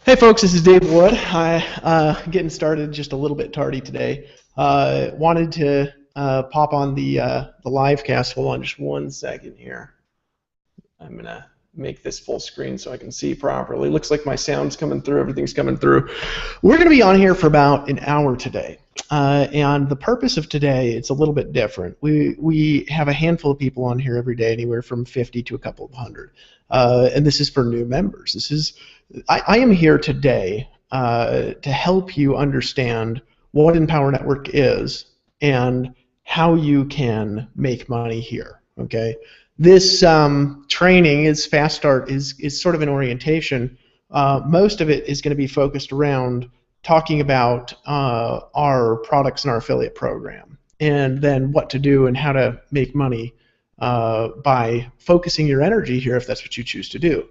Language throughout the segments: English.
Hey folks, this is Dave Wood. Getting started just a little bit tardy today. Wanted to pop on the live cast. Hold on just one second here. I'm gonna make this full screen so I can see properly. Looks like my sound's coming through, everything's coming through. We're gonna be on here for about an hour today. And the purpose of today, it's a little bit different. We have a handful of people on here every day, anywhere from 50 to a couple of hundred. And this is for new members. I am here today to help you understand what Empower Network is and how you can make money here. Okay, this training is Fast Start is sort of an orientation. Most of it is going to be focused around talking about our products and our affiliate program, and then what to do and how to make money by focusing your energy here if that's what you choose to do.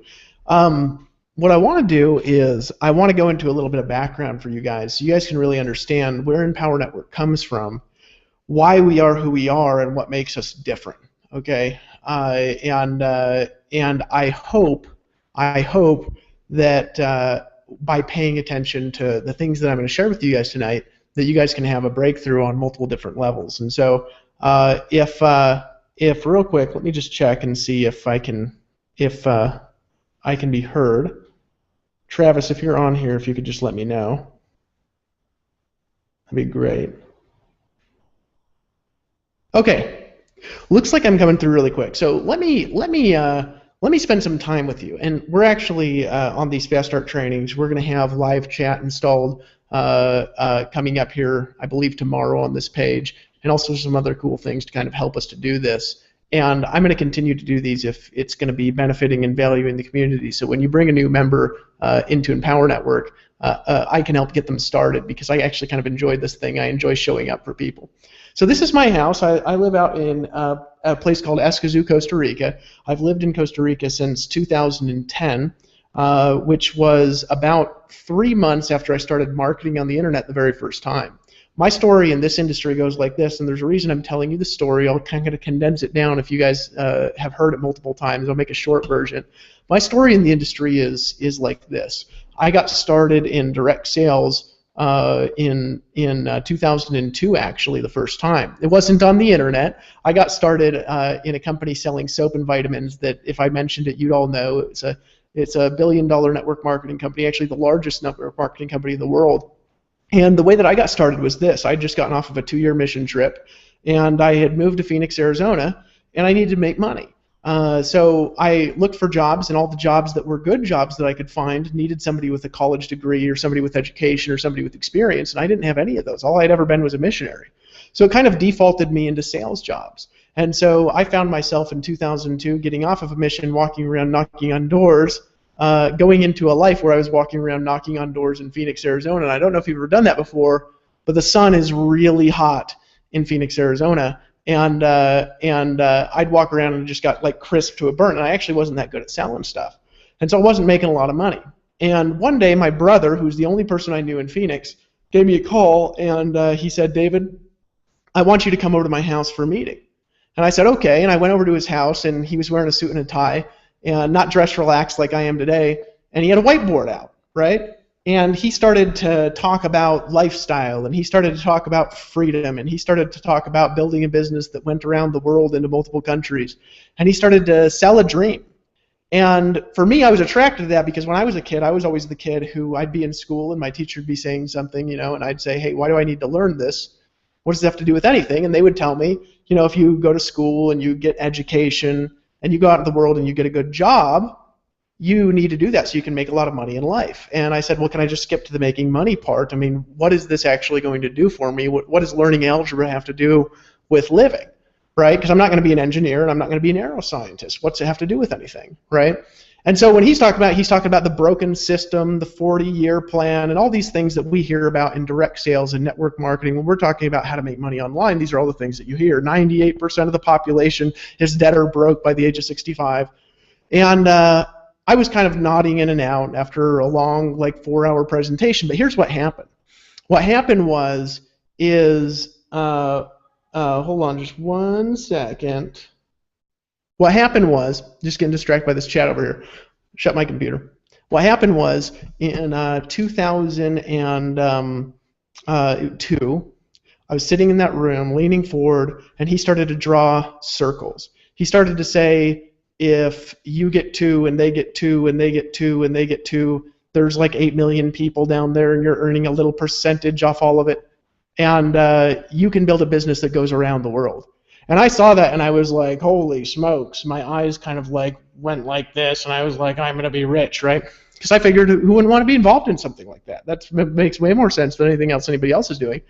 What I want to do is I want to go into a little bit of background for you guys so you guys can really understand where Empower Network comes from, why we are who we are, and what makes us different. Okay, and I hope that by paying attention to the things that I'm going to share with you guys tonight, that you guys can have a breakthrough on multiple different levels. And so, if real quick, let me just check and see if I can be heard. Travis, if you're on here, if you could just let me know, that'd be great. Okay, looks like I'm coming through really quick. So let me spend some time with you. And we're actually on these Fast Start trainings. We're going to have live chat installed coming up here, I believe tomorrow on this page, and also some other cool things to kind of help us to do this. And I'm going to continue to do these if it's going to be benefiting and valuing the community. So when you bring a new member into Empower Network, I can help get them started because I actually kind of enjoy this thing. I enjoy showing up for people. So this is my house. I live out in a place called Escazú, Costa Rica. I've lived in Costa Rica since 2010, which was about 3 months after I started marketing on the internet the very first time. My story in this industry goes like this, and there's a reason I'm telling you the story. I'll kind of condense it down if you guys have heard it multiple times. I'll make a short version. My story in the industry is like this. I got started in direct sales in 2002, actually, the first time. It wasn't on the internet. I got started in a company selling soap and vitamins that, if I mentioned it, you'd all know. It's a billion-dollar network marketing company, actually the largest network marketing company in the world. And the way that I got started was this. I had just gotten off of a 2-year mission trip, and I had moved to Phoenix, Arizona, and I needed to make money. So I looked for jobs, and all the jobs that were good jobs that I could find needed somebody with a college degree or somebody with education or somebody with experience, and I didn't have any of those. All I'd ever been was a missionary. So it kind of defaulted me into sales jobs. And so I found myself in 2002 getting off of a mission, walking around knocking on doors, going into a life where I was walking around knocking on doors in Phoenix, Arizona. And I don't know if you've ever done that before, but the sun is really hot in Phoenix, Arizona. And I'd walk around and just got like crisp to a burn. And I actually wasn't that good at selling stuff. And so I wasn't making a lot of money. And one day my brother, who's the only person I knew in Phoenix, gave me a call, and he said, "David, I want you to come over to my house for a meeting." And I said, "Okay." And I went over to his house, and he was wearing a suit and a tie, and not dressed relaxed like I am today, and he had a whiteboard out, right? And he started to talk about lifestyle, and he started to talk about freedom, and he started to talk about building a business that went around the world into multiple countries, and he started to sell a dream. And for me, I was attracted to that because when I was a kid, I was always the kid who I'd be in school and my teacher would be saying something, and I'd say, "Hey, why do I need to learn this? What does it have to do with anything?" And they would tell me, if you go to school and you get education and you go out in the world and you get a good job, you need to do that so you can make a lot of money in life. And I said, well, can I just skip to the making money part? I mean, what is this actually going to do for me? What does learning algebra have to do with living, right? Because I'm not going to be an engineer and I'm not going to be a neuroscientist. What's it have to do with anything, right? And so when he's talking about the broken system, the 40-year plan, and all these things that we hear about in direct sales and network marketing. When we're talking about how to make money online, these are all the things that you hear. 98% of the population is dead or broke by the age of 65. And I was kind of nodding in and out after a long, 4-hour presentation. But here's what happened. What happened hold on just one second. What happened was, just getting distracted by this chat over here. Shut my computer. What happened was in 2002, I was sitting in that room, leaning forward, and he started to draw circles. He started to say, if you get 2 and they get 2 and they get 2 and they get 2, there's like 8 million people down there and you're earning a little percentage off all of it. And you can build a business that goes around the world. And I saw that and I was like, holy smokes. My eyes kind of like went like this and I was like, I'm going to be rich, right? Because I figured who wouldn't want to be involved in something like that? That makes way more sense than anything else anybody else is doing.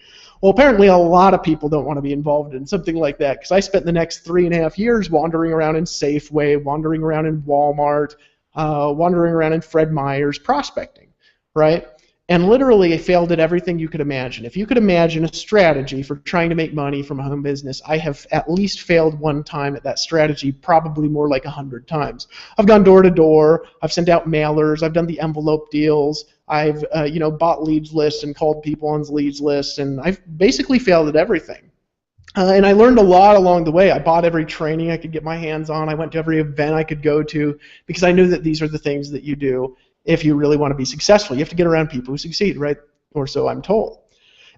Well, apparently a lot of people don't want to be involved in something like that because I spent the next 3.5 years wandering around in Safeway, wandering around in Walmart, wandering around in Fred Meyer's prospecting, right? And literally I failed at everything you could imagine. If you could imagine a strategy for trying to make money from a home business, I have at least failed one time at that strategy, probably more like 100 times. I've gone door to door, I've sent out mailers, I've done the envelope deals, I've bought leads lists and called people on leads lists, and I've basically failed at everything. And I learned a lot along the way. I bought every training I could get my hands on. I went to every event I could go to because I knew that these are the things that you do if you really want to be successful. You have to get around people who succeed, right? Or so I'm told.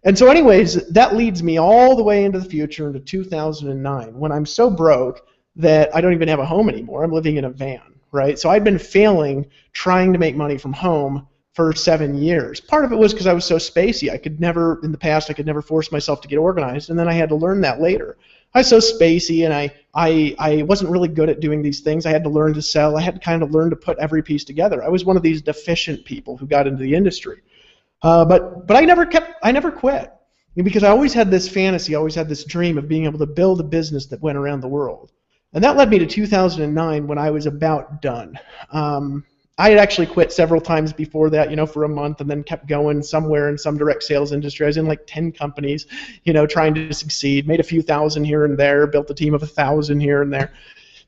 And so anyways, that leads me all the way into the future, into 2009, when I'm so broke that I don't even have a home anymore. I'm living in a van, right? So I'd been failing trying to make money from home for 7 years. Part of it was because I was so spacey. In the past, I could never force myself to get organized, and then I had to learn that later. I was so spacey, and I wasn't really good at doing these things. I had to learn to sell. I had to kind of learn to put every piece together. I was one of these deficient people who got into the industry. But I never quit, because I always had this fantasy, I always had this dream of being able to build a business that went around the world. And that led me to 2009 when I was about done. I had actually quit several times before that, for a month, and then kept going somewhere in some direct sales industry. I was in like 10 companies, trying to succeed, made a few thousand here and there, built a team of 1,000 here and there,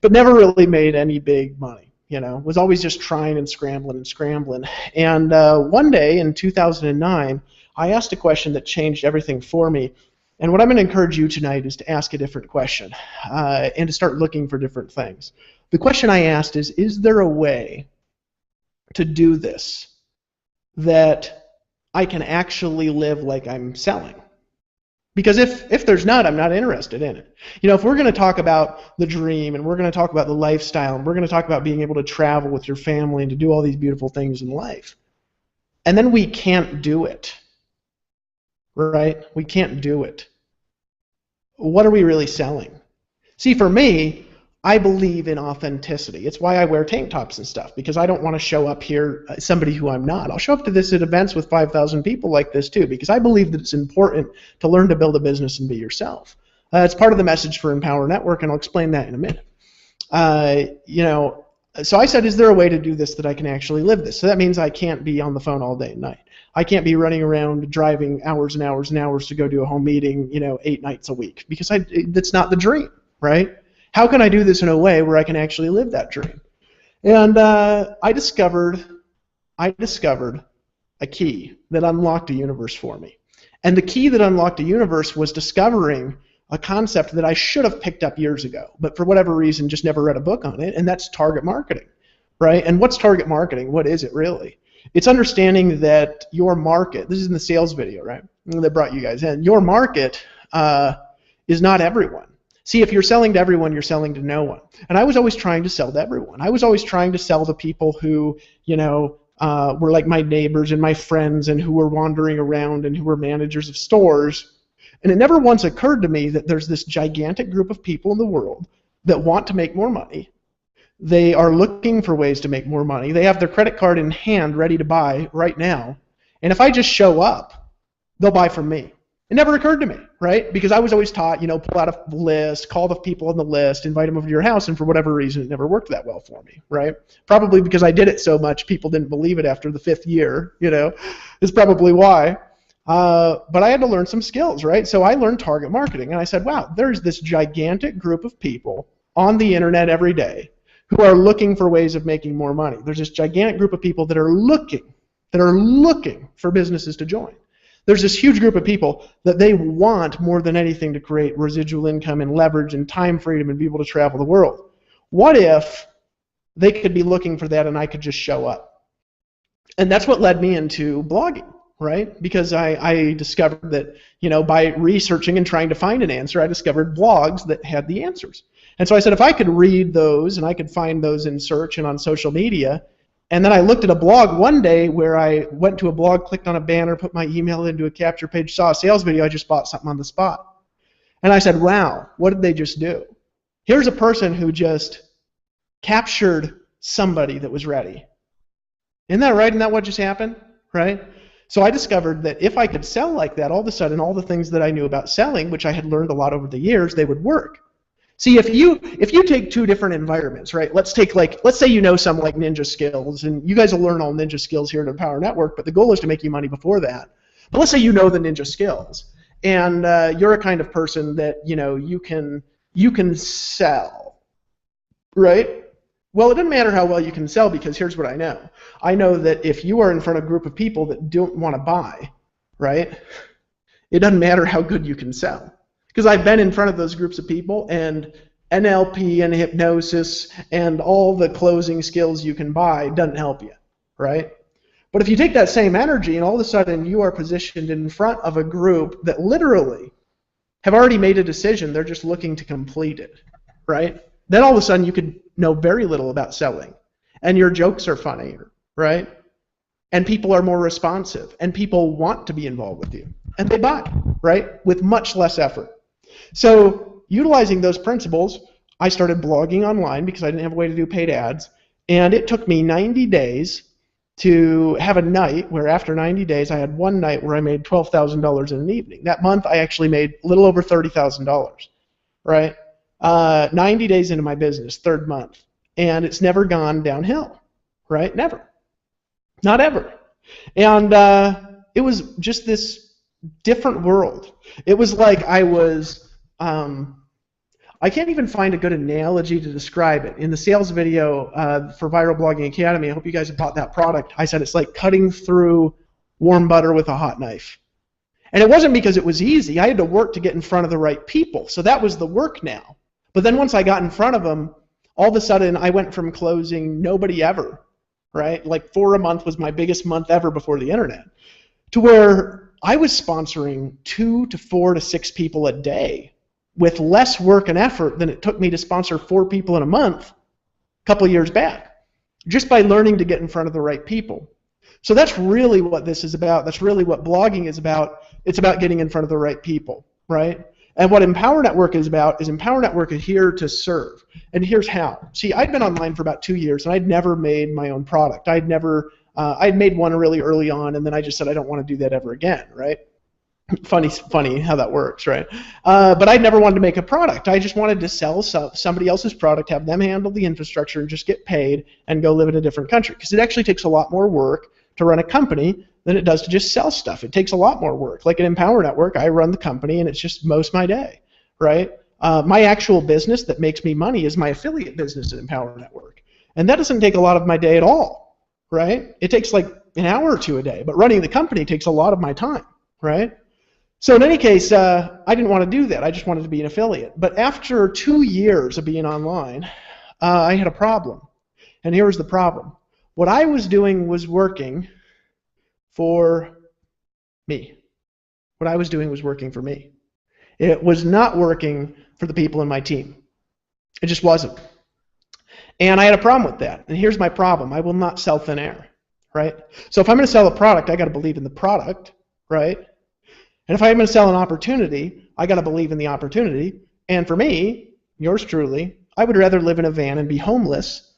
but never really made any big money. Was always just trying and scrambling and scrambling. And one day in 2009, I asked a question that changed everything for me. And what I'm going to encourage you tonight is to ask a different question and to start looking for different things. The question I asked is there a way to do this that I can actually live like I'm selling? Because if there's not, I'm not interested in it. If we're going to talk about the dream and we're going to talk about the lifestyle and we're going to talk about being able to travel with your family and to do all these beautiful things in life, and then we can't do it, right? We can't do it. What are we really selling? See, for me, I believe in authenticity. It's why I wear tank tops and stuff, because I don't want to show up here somebody who I'm not. I'll show up to this at events with 5,000 people like this too, because I believe that it's important to learn to build a business and be yourself. It's part of the message for Empower Network, and I'll explain that in a minute. So I said, is there a way to do this that I can actually live this? So that means I can't be on the phone all day and night. I can't be running around driving hours and hours and hours to go do a home meeting, 8 nights a week, because that's not the dream, right? How can I do this in a way where I can actually live that dream? And I discovered a key that unlocked a universe for me. And the key that unlocked a universe was discovering a concept that I should have picked up years ago, but for whatever reason just never read a book on it, and that's target marketing, right? And what's target marketing? What is it really? It's understanding that your market, this is in the sales video, right, that brought you guys in, your market is not everyone. See, if you're selling to everyone, you're selling to no one. And I was always trying to sell to everyone. I was always trying to sell to people who, were like my neighbors and my friends and who were wandering around and who were managers of stores. And it never once occurred to me that there's this gigantic group of people in the world that want to make more money. They are looking for ways to make more money. They have their credit card in hand ready to buy right now. And if I just show up, they'll buy from me. It never occurred to me, right? Because I was always taught, pull out a list, call the people on the list, invite them over to your house, and for whatever reason, it never worked that well for me, right? Probably because I did it so much, people didn't believe it after the 5th year, is probably why. But I had to learn some skills, right? So I learned target marketing, and I said, wow, there's this gigantic group of people on the internet every day who are looking for ways of making more money. There's this gigantic group of people that are looking for businesses to join. There's this huge group of people that they want more than anything to create residual income and leverage and time freedom and be able to travel the world. What if they could be looking for that and I could just show up? And that's what led me into blogging, right? Because I discovered that, by researching and trying to find an answer, I discovered blogs that had the answers. And so I said, if I could read those and I could find those in search and on social media, and then I looked at a blog one day where I went to a blog, clicked on a banner, put my email into a capture page, saw a sales video, I just bought something on the spot. And I said, wow, what did they just do? Here's a person who just captured somebody that was ready. Isn't that right? Isn't that what just happened? Right? So I discovered that if I could sell like that, all of a sudden all the things that I knew about selling, which I had learned a lot over the years, they would work. See, if you take two different environments, right? Let's say some like Ninja Skills, and you guys will learn all Ninja Skills here at Empower Network, but the goal is to make you money before that. But let's say you know the Ninja Skills, and you're a kind of person that you can sell, right? Well, it doesn't matter how well you can sell, because here's what I know. I know that if you are in front of a group of people that don't want to buy, right, it doesn't matter how good you can sell. Because I've been in front of those groups of people, and NLP and hypnosis and all the closing skills you can buy doesn't help you, right? But if you take that same energy and all of a sudden you are positioned in front of a group that literally have already made a decision, they're just looking to complete it, right? Then all of a sudden you could know very little about selling, and your jokes are funnier, right? And people are more responsive, and people want to be involved with you, and they buy, right, with much less effort. So utilizing those principles, I started blogging online because I didn't have a way to do paid ads, and it took me 90 days to have a night where after 90 days I had one night where I made $12,000 in an evening. That month I actually made a little over $30,000, right? 90 days into my business, third month, and it's never gone downhill, right? Never. Not ever. And it was just this different world. It was like I was, I can't even find a good analogy to describe it. In the sales video for Viral Blogging Academy, I hope you guys have bought that product, I said it's like cutting through warm butter with a hot knife. And it wasn't because it was easy. I had to work to get in front of the right people. So that was the work now. But then once I got in front of them, all of a sudden I went from closing nobody ever, right? Like 4 a month was my biggest month ever before the internet, to where I was sponsoring 2 to 4 to 6 people a day with less work and effort than it took me to sponsor 4 people in a month a couple years back, just by learning to get in front of the right people. So that's really what this is about. That's really what blogging is about. It's about getting in front of the right people, right? And what Empower Network is about is Empower Network is here to serve. And here's how. See, I'd been online for about 2 years, and I'd never made my own product. I'd made one really early on, and then I just said I don't want to do that ever again, right? Funny how that works, right? But I'd never wanted to make a product. I just wanted to sell somebody else's product, have them handle the infrastructure, and just get paid and go live in a different country. Because it actually takes a lot more work to run a company than it does to just sell stuff. It takes a lot more work. Like at Empower Network, I run the company, and it's just most of my day, right? My actual business that makes me money is my affiliate business at Empower Network. And that doesn't take a lot of my day at all, right? It takes like an hour or 2 a day, but running the company takes a lot of my time, right? So in any case, I didn't want to do that. I just wanted to be an affiliate. But after 2 years of being online, I had a problem. And here was the problem. What I was doing was working for me. What I was doing was working for me. It was not working for the people in my team. It just wasn't. And I had a problem with that. And here's my problem. I will not sell thin air, right? So if I'm going to sell a product, I got to believe in the product, right? And if I'm going to sell an opportunity, I got to believe in the opportunity. And for me, yours truly, I would rather live in a van and be homeless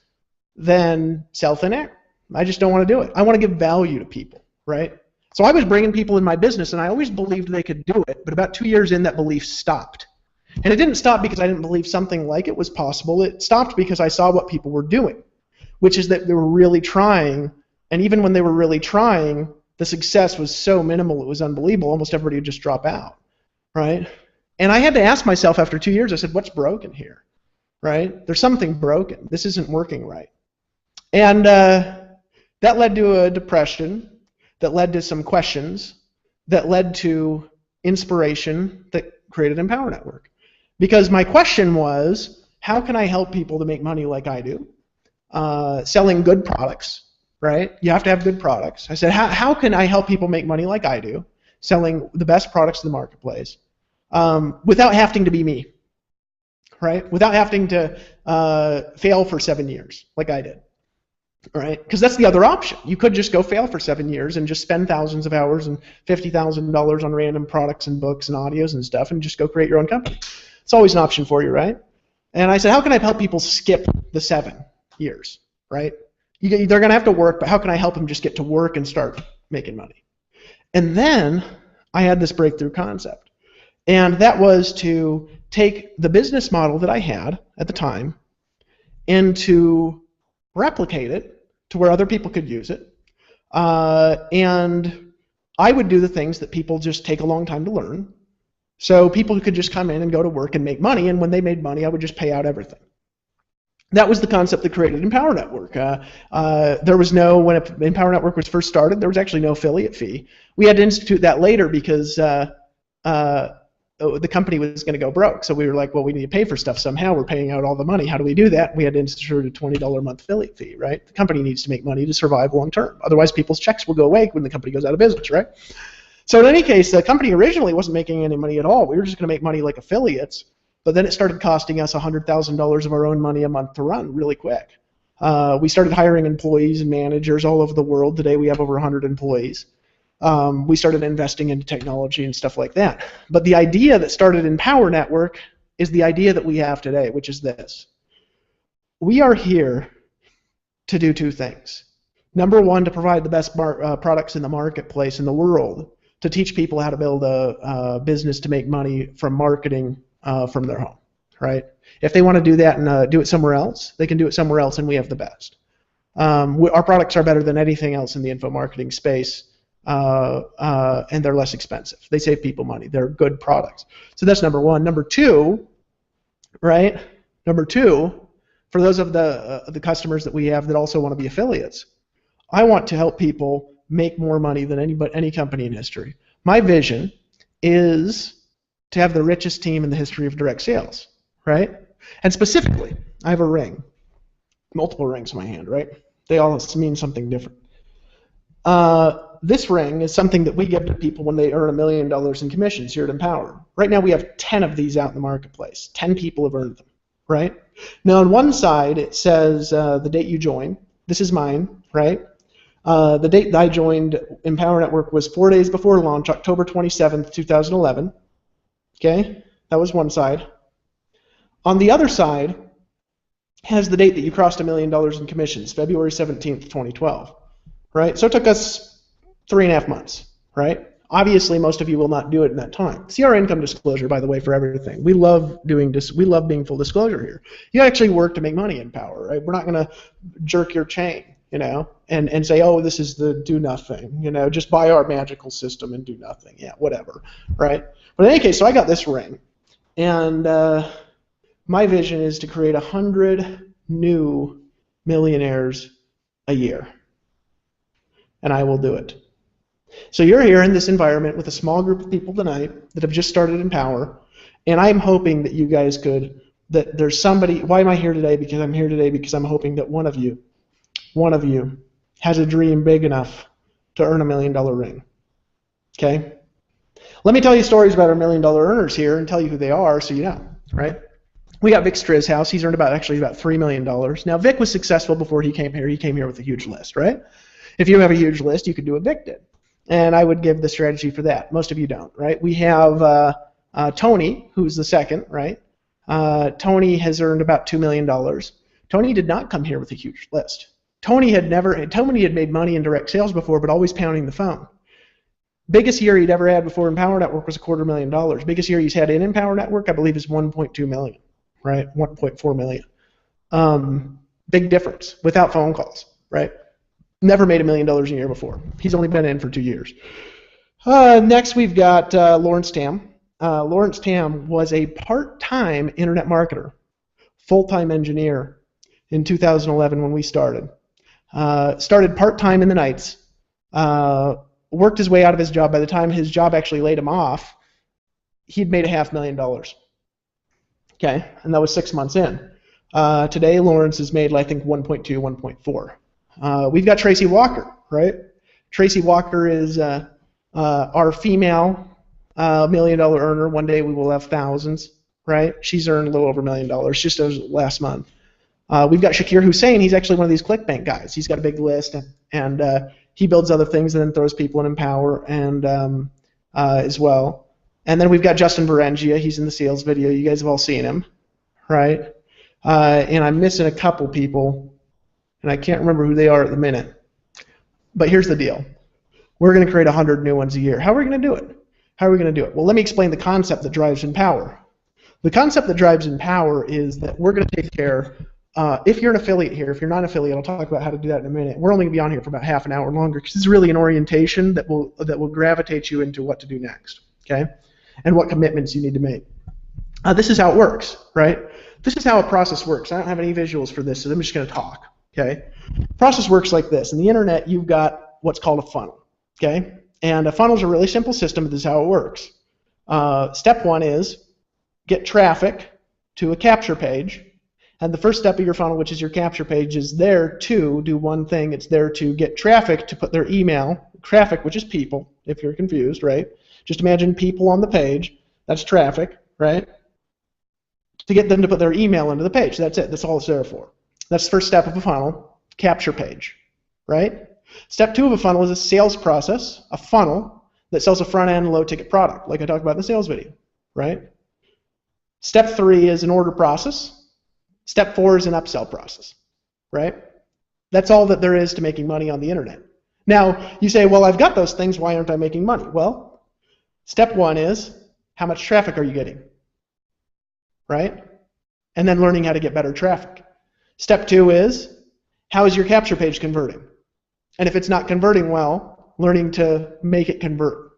than sell thin air. I just don't want to do it. I want to give value to people, right? So I was bringing people in my business, and I always believed they could do it, but about 2 years in, that belief stopped. And it didn't stop because I didn't believe something like it was possible. It stopped because I saw what people were doing, which is that they were really trying, and even when they were really trying, the success was so minimal, it was unbelievable. Almost everybody would just drop out, right? And I had to ask myself after 2 years, I said, what's broken here, right? There's something broken. This isn't working right. And that led to a depression, that led to some questions, that led to inspiration that created Empower Network. Because my question was, how can I help people to make money like I do, selling good products, right? You have to have good products. I said, how can I help people make money like I do, selling the best products in the marketplace, without having to be me, right? Without having to fail for 7 years like I did, right? Because that's the other option. You could just go fail for 7 years and just spend thousands of hours and $50,000 on random products and books and audios and stuff and just go create your own company. It's always an option for you, right? And I said, how can I help people skip the 7 years, right? They're going to have to work, but how can I help them just get to work and start making money? And then I had this breakthrough concept. And that was to take the business model that I had at the time and to replicate it to where other people could use it. And I would do the things that people just take a long time to learn. So people could just come in and go to work and make money. And when they made money, I would just pay out everything. That was the concept that created Empower Network. There was no, when Empower Network was first started, there was actually no affiliate fee. We had to institute that later because the company was going to go broke. So we were like, well, we need to pay for stuff somehow. We're paying out all the money. How do we do that? We had to institute a $20 a month affiliate fee, right? The company needs to make money to survive long term. Otherwise, people's checks will go away when the company goes out of business, right? So in any case, the company originally wasn't making any money at all. We were just going to make money like affiliates. But then it started costing us $100,000 of our own money a month to run really quick. We started hiring employees and managers all over the world. Today we have over 100 employees. We started investing into technology and stuff like that. But the idea that started Empower Network is the idea that we have today, which is this. We are here to do 2 things. Number one, to provide the best products in the marketplace in the world, to teach people how to build a business to make money from marketing from their home, right? If they want to do that and do it somewhere else, they can do it somewhere else, and we have the best. Our products are better than anything else in the info marketing space, and they're less expensive. They save people money. They're good products. So that's number one. Number two, right? Number two, for those of the customers that we have that also want to be affiliates, I want to help people make more money than any company in history. My vision is to have the richest team in the history of direct sales, right? And specifically, I have a ring, multiple rings in my hand, right? They all mean something different. This ring is something that we give to people when they earn $1 million in commissions here at Empower. Right now we have 10 of these out in the marketplace. 10 people have earned them, right? Now on one side it says the date you join. This is mine, right? The date that I joined Empower Network was 4 days before launch, October 27th, 2011. Okay, that was one side. On the other side has the date that you crossed $1 million in commissions, February 17th, 2012. Right? So it took us 3.5 months, right? Obviously, most of you will not do it in that time. See our income disclosure, by the way, for everything. We love doing this. We love being full disclosure here. You actually work to make money in Power, right? We're not going to jerk your chain, you know, and say, oh, this is the do nothing, you know, just buy our magical system and do nothing. Yeah, whatever, right? But in any case, so I got this ring, and my vision is to create 100 new millionaires a year, and I will do it. So you're here in this environment with a small group of people tonight that have just started Empower, and I'm hoping that you guys could, that there's somebody, why am I here today? Because I'm here today because I'm hoping that one of you has a dream big enough to earn $1 million ring, okay? Let me tell you stories about our $1 million earners here and tell you who they are so you know, right? We got Vic Strizhouse. He's earned about $3 million. Now, Vic was successful before he came here. He came here with a huge list, right? If you have a huge list, you could do what Vic did. And I would give the strategy for that. Most of you don't, right? We have Tony, who's the second, right? Tony has earned about $2 million. Tony did not come here with a huge list. Tony had made money in direct sales before, but always pounding the phone. Biggest year he'd ever had before Empower Network was $250,000. Biggest year he's had in Empower Network, I believe, is 1.2 million, right? 1.4 million. Big difference without phone calls, right? Never made $1 million a year before. He's only been in for 2 years. Next, we've got Lawrence Tam. Lawrence Tam was a part-time internet marketer, full-time engineer in 2011 when we started. Started part-time in the nights. Worked his way out of his job. By the time his job actually laid him off, he'd made $500,000. Okay, and that was 6 months in. Today, Lawrence has made, I think, 1.2, 1.4. We've got Tracy Walker, right? Tracy Walker is our female $1 million earner. One day we will have thousands, right? She's earned a little over $1 million just as last month. We've got Shakir Hussein. He's actually one of these ClickBank guys. He's got a big list, and he builds other things and then throws people in Empower and as well. And then we've got Justin Berengia. He's in the sales video. You guys have all seen him, right? And I'm missing a couple people, and I can't remember who they are at the minute. But here's the deal. We're going to create 100 new ones a year. How are we going to do it? How are we going to do it? Well, let me explain the concept that drives Empower. The concept that drives Empower is that we're going to take care. If you're an affiliate here, if you're not an affiliate, I'll talk about how to do that in a minute. We're only going to be on here for about half an hour longer because it's really an orientation that will gravitate you into what to do next, okay, and what commitments you need to make. This is how it works, right? This is how a process works. I don't have any visuals for this, so I'm just going to talk, okay? Process works like this. In the internet, you've got what's called a funnel, okay? And a funnel is a really simple system, but this is how it works. Step one is get traffic to a capture page. And the first step of your funnel, which is your capture page, is there to do one thing. It's there to get traffic to put their email, traffic, which is people, if you're confused, right? Just imagine people on the page. That's traffic, right? To get them to put their email into the page. That's it. That's all it's there for. That's the first step of a funnel, capture page, right? Step two of a funnel is a sales process, a funnel that sells a front-end low-ticket product, like I talked about in the sales video, right? Step three is an order process. Step four is an upsell process, right? That's all that there is to making money on the internet. Now, you say, well, I've got those things. Why aren't I making money? Well, step one is how much traffic are you getting, right? And then learning how to get better traffic. Step two is how is your capture page converting? And if it's not converting well, learning to make it convert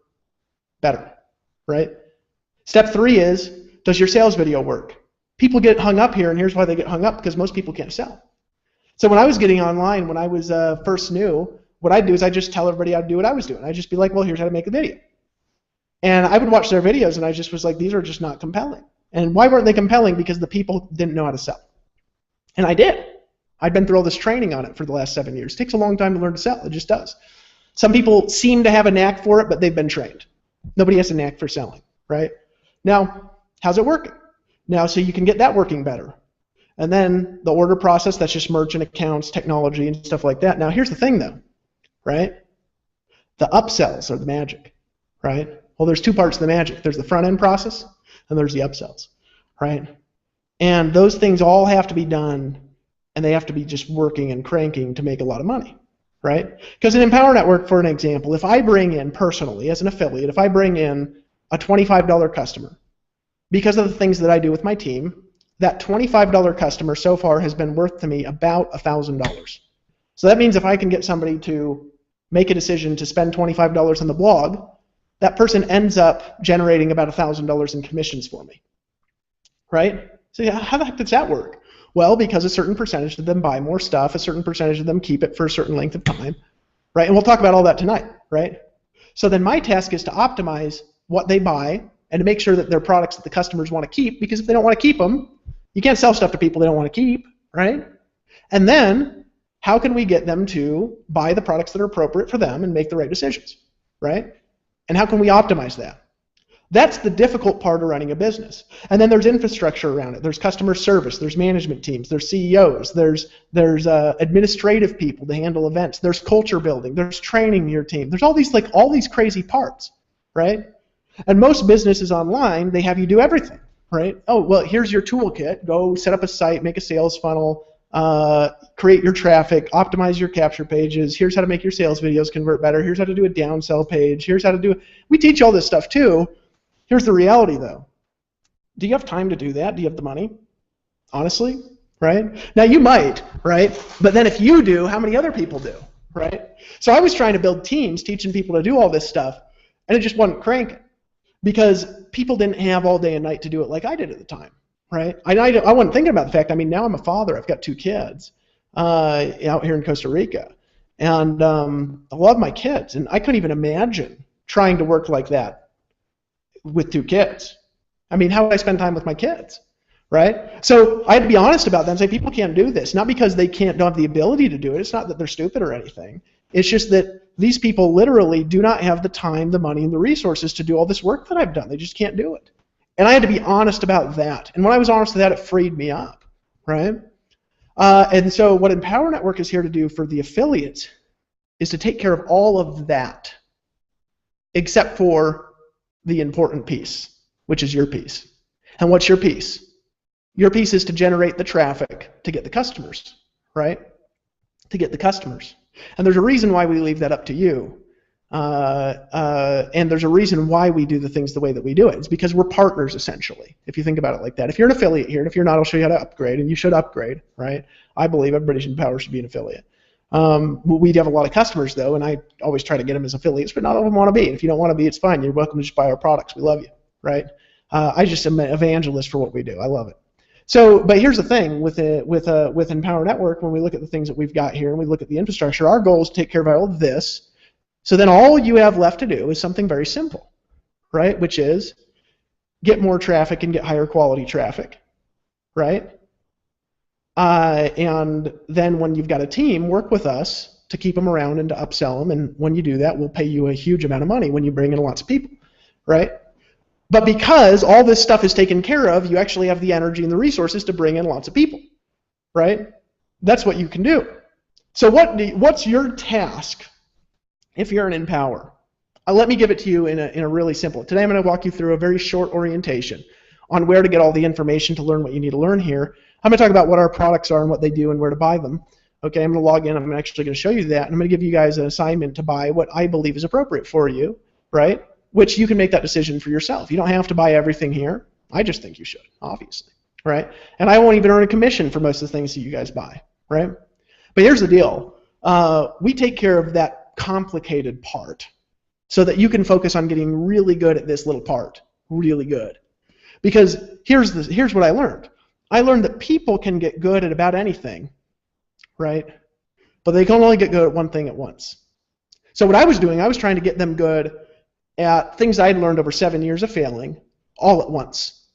better, right? Step three is, does your sales video work? People get hung up here, and here's why they get hung up, because most people can't sell. So when I was getting online, when I was first new, what I'd do is I'd just tell everybody how to do what I was doing. I'd just be like, well, here's how to make a video. And I would watch their videos, and I just was like, these are just not compelling. And why weren't they compelling? Because the people didn't know how to sell. And I did. I'd been through all this training on it for the last 7 years. It takes a long time to learn to sell. It just does. Some people seem to have a knack for it, but they've been trained. Nobody has a knack for selling, right? Now, how's it working? Now, so you can get that working better. And then the order process, that's just merchant accounts, technology, and stuff like that. Now, here's the thing, though, right? The upsells are the magic, right? Well, there's two parts to the magic. There's the front-end process, and there's the upsells, right? And those things all have to be done, and they have to be just working and cranking to make a lot of money, right? Because in Empower Network, for an example, if I bring in personally, as an affiliate, if I bring in a $25 customer, because of the things that I do with my team, that $25 customer so far has been worth to me about $1,000. So that means if I can get somebody to make a decision to spend $25 on the blog, that person ends up generating about $1,000 in commissions for me, right? So how the heck does that work? Well, because a certain percentage of them buy more stuff, a certain percentage of them keep it for a certain length of time, right? And we'll talk about all that tonight, right? So then my task is to optimize what they buy and to make sure that they're products that the customers want to keep, because if they don't want to keep them, you can't sell stuff to people they don't want to keep, right? And then how can we get them to buy the products that are appropriate for them and make the right decisions, right? And how can we optimize that? That's the difficult part of running a business. And then there's infrastructure around it. There's customer service, there's management teams, there's CEOs, there's administrative people to handle events, there's culture building, there's training your team. There's all these crazy parts, right? And most businesses online, they have you do everything, right? Oh, well, here's your toolkit. Go set up a site, make a sales funnel, create your traffic, optimize your capture pages. Here's how to make your sales videos convert better. Here's how to do a downsell page. Here's how to do it. We teach all this stuff too. Here's the reality though. Do you have time to do that? Do you have the money? Honestly, right? Now you might, right? But then if you do, how many other people do, right? So I was trying to build teams teaching people to do all this stuff, and it just wasn't cranking. Because people didn't have all day and night to do it like I did at the time, right? I wasn't thinking about the fact, I mean, now I'm a father. I've got 2 kids out here in Costa Rica. And I love my kids. And I couldn't even imagine trying to work like that with 2 kids. I mean, how would I spend time with my kids, right? So I had to be honest about that and say people can't do this, not because they don't have the ability to do it. It's not that they're stupid or anything. It's just that these people literally do not have the time, the money, and the resources to do all this work that I've done. They just can't do it. And I had to be honest about that. And when I was honest with that, it freed me up, right? And so what Empower Network is here to do for the affiliates is to take care of all of that, except for the important piece, which is your piece. And what's your piece? Your piece is to generate the traffic to get the customers, right? To get the customers. And there's a reason why we leave that up to you. And there's a reason why we do the things the way that we do it. It's because we're partners, essentially, if you think about it like that. If you're an affiliate here, and if you're not, I'll show you how to upgrade, and you should upgrade, right? I believe everybody in Empower should be an affiliate. We have a lot of customers, though, and I always try to get them as affiliates, but not all of them want to be. And if you don't want to be, it's fine. You're welcome to just buy our products. We love you, right? I just am an evangelist for what we do. I love it. So, but here's the thing with Empower Network, when we look at the things that we've got here and we look at the infrastructure, our goal is to take care of all of this. So then all you have left to do is something very simple, right? Which is get more traffic and get higher quality traffic, right? And then when you've got a team, work with us to keep them around and to upsell them. And when you do that, we'll pay you a huge amount of money when you bring in lots of people, right? But because all this stuff is taken care of, you actually have the energy and the resources to bring in lots of people, right? That's what you can do. So what's your task if you're an Empower? Let me give it to you in a really simple. Today I'm going to walk you through a very short orientation on where to get all the information to learn what you need to learn here. I'm going to talk about what our products are and what they do and where to buy them. Okay, I'm going to log in. I'm actually going to show you that. And I'm going to give you guys an assignment to buy what I believe is appropriate for you, right? Which you can make that decision for yourself. You don't have to buy everything here. I just think you should, obviously, right? And I won't even earn a commission for most of the things that you guys buy, right? But here's the deal. We take care of that complicated part so that you can focus on getting really good at this little part, really good. Because here's what I learned. I learned that people can get good at about anything, right? But they can only get good at one thing at once. So what I was doing, I was trying to get them good at things I'd learned over 7 years of failing all at once.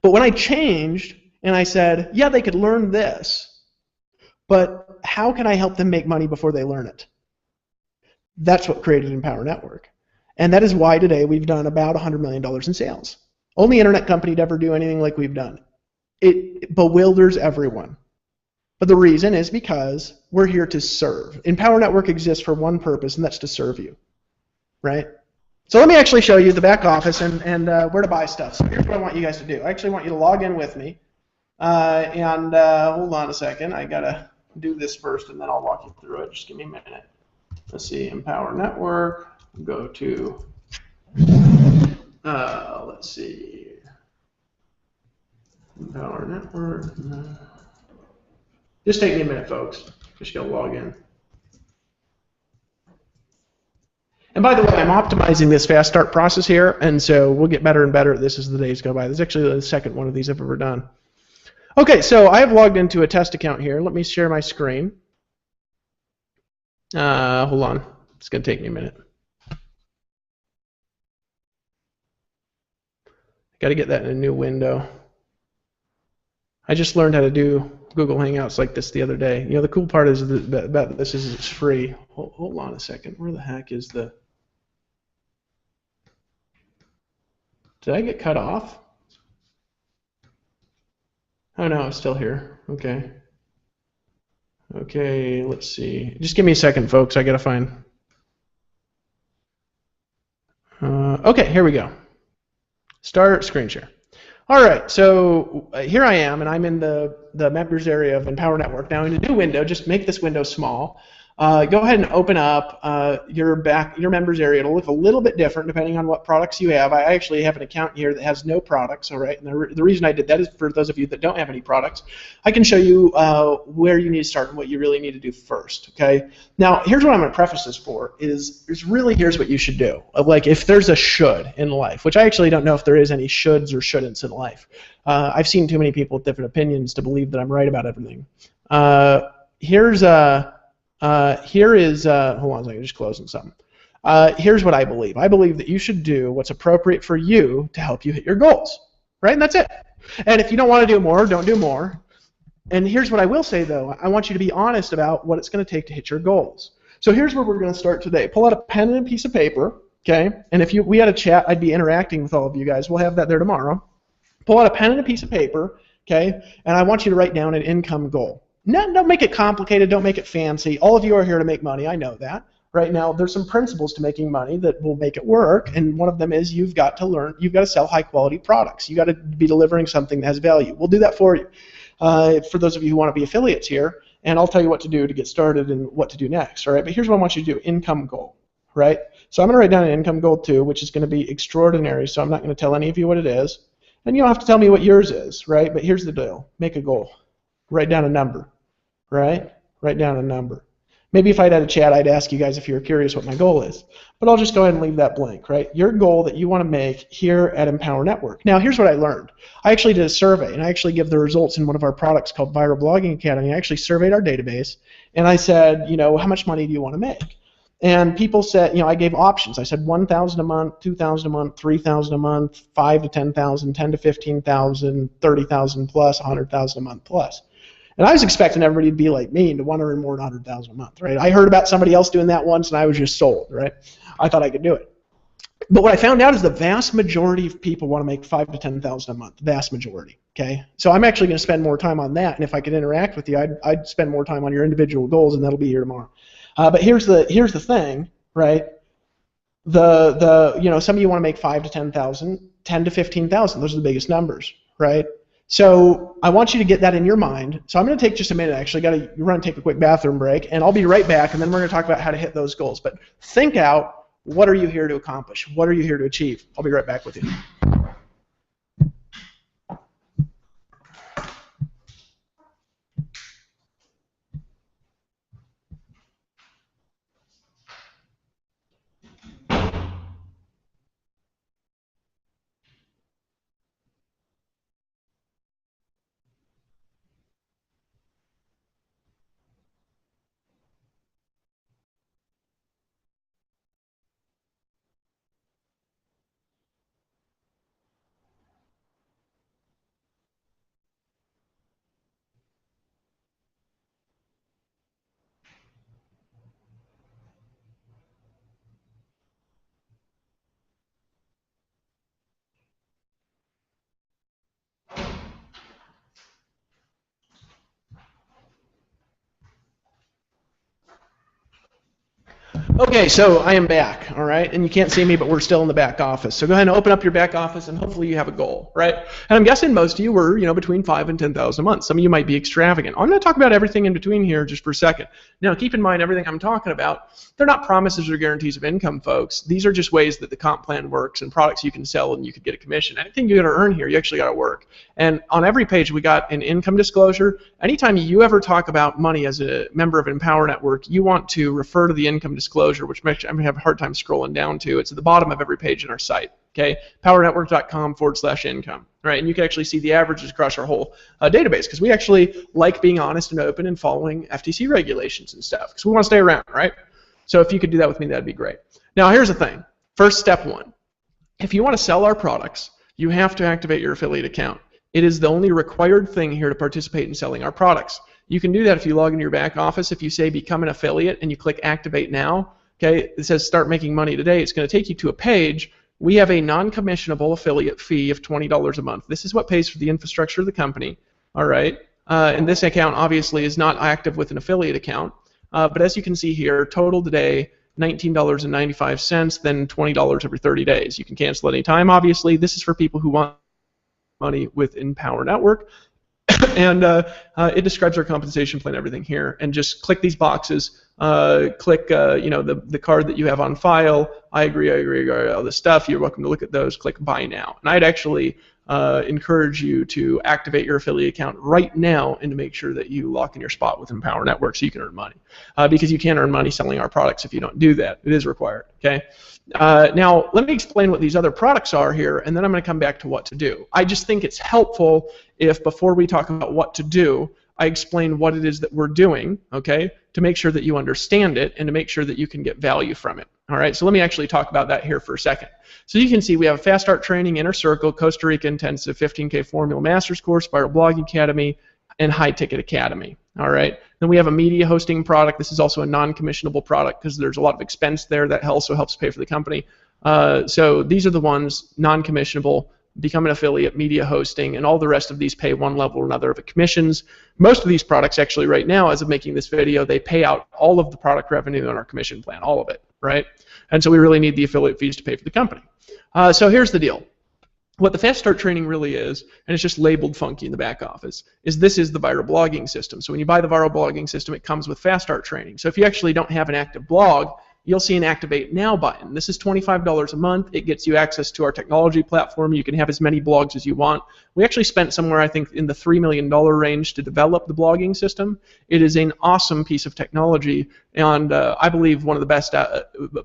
But when I changed and I said, yeah, they could learn this, but how can I help them make money before they learn it? That's what created Empower Network. And that is why today we've done about $100 million in sales. Only internet company to ever do anything like we've done. It bewilders everyone. But the reason is because we're here to serve. Empower Network exists for one purpose, and that's to serve you, right? So let me actually show you the back office and where to buy stuff. So here's what I want you guys to do. I actually want you to log in with me. Hold on a second. I got to do this first, and then I'll walk you through it. Just give me a minute. Let's see, Empower Network. Go to, let's see, Empower Network. Just take me a minute, folks. Just go log in. And by the way, I'm optimizing this fast start process here, and so we'll get better and better at this as the days go by. This is actually the second one of these I've ever done. Okay, so I have logged into a test account here. Let me share my screen. Hold on. It's going to take me a minute. Got to get that in a new window. I just learned how to do Google Hangouts like this the other day. You know, the cool part is that this is it's free. Hold on a second. Where the heck is the... Did I get cut off? Oh no, it's still here. Okay. Okay, let's see. Just give me a second, folks. I got to find... okay, here we go. Start screen share. All right, so here I am, and I'm in the members area of Empower Network. Now in a new window, just make this window small. Go ahead and open up your members area. It'll look a little bit different depending on what products you have. I actually have an account here that has no products, all right? And the reason I did that is for those of you that don't have any products, I can show you where you need to start and what you really need to do first, okay? Now, here's what I'm going to preface this for, is really here's what you should do. Like if there's a should in life, which I actually don't know if there is any shoulds or shouldn'ts in life. I've seen too many people with different opinions to believe that I'm right about everything. Here is, hold on a second, just closing something. Here's what I believe. I believe that you should do what's appropriate for you to help you hit your goals, right? And that's it. And if you don't want to do more, don't do more. And here's what I will say, though. I want you to be honest about what it's going to take to hit your goals. So here's where we're going to start today. Pull out a pen and a piece of paper, okay? And if we had a chat, I'd be interacting with all of you guys. We'll have that there tomorrow. Pull out a pen and a piece of paper, okay? And I want you to write down an income goal. No, don't make it complicated. Don't make it fancy. All of you are here to make money. I know that. Right now, there's some principles to making money that will make it work, and one of them is you've got to sell high-quality products. You've got to be delivering something that has value. We'll do that for you. For those of you who want to be affiliates here, and I'll tell you what to do to get started and what to do next. All right, but here's what I want you to do: income goal. Right. So I'm going to write down an income goal too, which is going to be extraordinary. So I'm not going to tell any of you what it is, and you don't have to tell me what yours is. Right. But here's the deal: make a goal. Write down a number. Right. Write down a number. Maybe if I'd had a chat, I'd ask you guys if you're curious what my goal is. But I'll just go ahead and leave that blank, right? Your goal that you want to make here at Empower Network. Now, here's what I learned. I actually did a survey, and I actually give the results in one of our products called Viral Blogging Academy. I actually surveyed our database, and I said, how much money do you want to make? And people said, I gave options. I said 1,000 a month, 2,000 a month, 3,000 a month, 5 to 10,000, 10 to 15,000, 30,000 plus, 100,000 a month plus. And I was expecting everybody to be like me and to want to earn more than 100,000 a month, right? I heard about somebody else doing that once, and I was just sold, right? I thought I could do it. But what I found out is the vast majority of people want to make 5 to 10,000 a month, the vast majority, okay? So I'm actually going to spend more time on that, and if I could interact with you, I'd spend more time on your individual goals, and that'll be here tomorrow. But here's the thing, right? Some of you want to make 5 to 10,000, 10 to 15,000. Those are the biggest numbers, right? So I want you to get that in your mind. So I'm going to take just a minute. Actually, you're going to take a quick bathroom break, and I'll be right back, and then we're going to talk about how to hit those goals. But think out, what are you here to accomplish? What are you here to achieve? I'll be right back with you. Okay, so I am back, all right? And you can't see me, but we're still in the back office. So go ahead and open up your back office, and hopefully you have a goal, right? And I'm guessing most of you were, between 5 and 10,000 a month. Some of you might be extravagant. I'm going to talk about everything in between here just for a second. Now, keep in mind, everything I'm talking about, they're not promises or guarantees of income, folks. These are just ways that the comp plan works and products you can sell and you could get a commission. Anything you're going to earn here, you actually got to work. And on every page, we got an income disclosure. Anytime you ever talk about money as a member of Empower Network, you want to refer to the income disclosure, which I'm going to have a hard time scrolling down to. It's at the bottom of every page in our site. Okay, powernetwork.com/income. Right, and you can actually see the averages across our whole database, because we actually like being honest and open and following FTC regulations and stuff, because we want to stay around, right? So if you could do that with me, that'd be great. Now, here's the thing. First, step one. If you want to sell our products, you have to activate your affiliate account. It is the only required thing here to participate in selling our products. You can do that if you log into your back office. If you say become an affiliate and you click activate now, okay, it says start making money today. It's going to take you to a page. We have a non-commissionable affiliate fee of $20 a month. This is what pays for the infrastructure of the company, all right? And this account obviously is not active with an affiliate account, but as you can see here, total today, $19.95, then $20 every 30 days. You can cancel any time, obviously. This is for people who want money with Empower Network. And it describes our compensation plan, everything here. And just click these boxes. Click, the card that you have on file. I agree, all this stuff. You're welcome to look at those. Click Buy Now. And I'd actually encourage you to activate your affiliate account right now and to make sure that you lock in your spot with Empower Network so you can earn money. Because you can't earn money selling our products if you don't do that. It is required, okay? Now, let me explain what these other products are here, and then I'm going to come back to what to do. I just think it's helpful if, before we talk about what to do, I explain what it is that we're doing, okay, to make sure that you understand it and to make sure that you can get value from it, All right, so let me actually talk about that here for a second. So you can see we have a Fast Start Training, Inner Circle, Costa Rica Intensive, 15K Formula Masters Course, Viral Blogging Academy, and High Ticket Academy. All right, then we have a media hosting product. This is also a non-commissionable product because there's a lot of expense there that also helps pay for the company. So these are the ones, non-commissionable, become an affiliate, media hosting, and all the rest of these pay one level or another of commissions. Most of these products actually right now, as of making this video, they pay out all of the product revenue on our commission plan, all of it, right? And so we really need the affiliate fees to pay for the company. So here's the deal. What the Fast Start Training really is, and it's just labeled funky in the back office, is this is the viral blogging system. So when you buy the viral blogging system, it comes with Fast Start Training. So if you actually don't have an active blog, you'll see an Activate Now button. This is $25 a month. It gets you access to our technology platform. You can have as many blogs as you want. We actually spent somewhere, I think, in the $3 million range to develop the blogging system. It is an awesome piece of technology, and I believe one of the best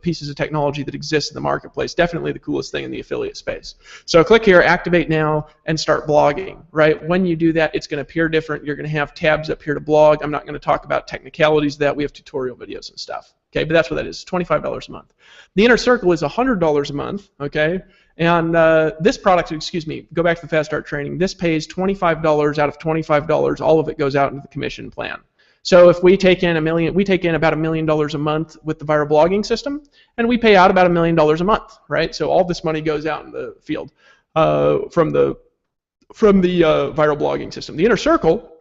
pieces of technology that exists in the marketplace. Definitely the coolest thing in the affiliate space. So click here, Activate Now, and start blogging, right? When you do that, it's going to appear different. You're going to have tabs up here to blog. I'm not going to talk about technicalities of that. We have tutorial videos and stuff. Okay, but that's what that is, $25 a month. The Inner Circle is $100 a month, okay? And this product, excuse me, go back to the Fast Start Training, this pays $25 out of $25, all of it goes out into the commission plan. So if we take in about $1 million a month with the viral blogging system, and we pay out about $1 million a month, right? So all this money goes out in the field from the viral blogging system. The Inner Circle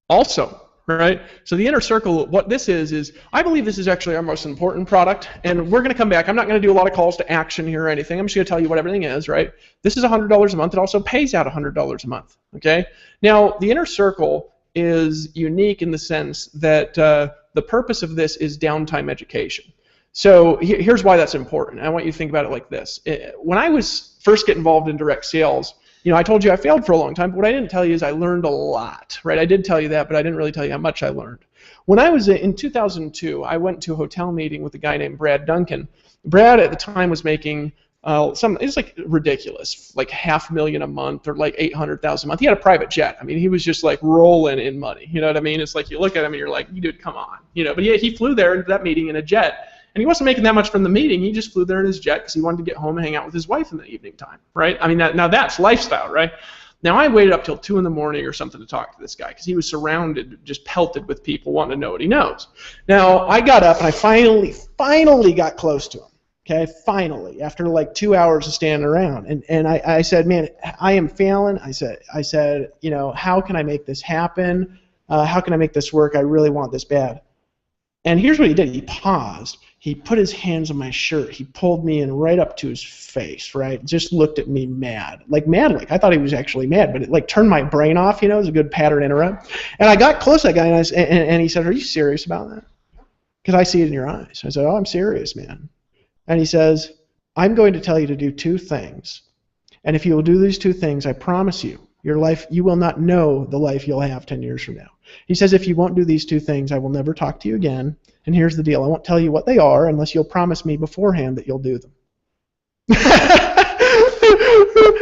also, right? So the Inner Circle, what this is I believe this is actually our most important product, and we're going to come back. I'm not going to do a lot of calls to action here or anything. I'm just going to tell you what everything is, right? This is $100 a month. It also pays out $100 a month, okay? Now, the Inner Circle is unique in the sense that the purpose of this is downtime education. So here's why that's important. I want you to think about it like this. When I was first getting involved in direct sales, you know, I told you I failed for a long time, but what I didn't tell you is I learned a lot, right? I did tell you that, but I didn't really tell you how much I learned. When I was in 2002, I went to a hotel meeting with a guy named Brad Duncan. Brad at the time was making it's like ridiculous, like $500,000 a month or like $800,000 a month. He had a private jet. I mean, he was just like rolling in money. You know what I mean? It's like you look at him and you're like, dude, come on. You know, but he flew there into that meeting in a jet. And he wasn't making that much from the meeting. He just flew there in his jet because he wanted to get home and hang out with his wife in the evening time, right? I mean, now that's lifestyle, right? Now, I waited up till 2 in the morning or something to talk to this guy because he was surrounded, just pelted with people wanting to know what he knows. Now, I got up and I finally got close to him, okay? Finally, after like 2 hours of standing around. And I said, man, I am failing. I said, you know, how can I make this happen? How can I make this work? I really want this bad. And here's what he did. He paused. He put his hands on my shirt. He pulled me in right up to his face, right? Just looked at me mad. Like I thought he was actually mad, but it like turned my brain off, you know, it was a good pattern interrupt. And I got close to that guy, and he said, are you serious about that? Because I see it in your eyes. I said, oh, I'm serious, man. And he says, I'm going to tell you to do 2 things. And if you will do these 2 things, I promise you, your life, you will not know the life you'll have 10 years from now. He says, if you won't do these 2 things, I will never talk to you again. And here's the deal. I won't tell you what they are unless you'll promise me beforehand that you'll do them.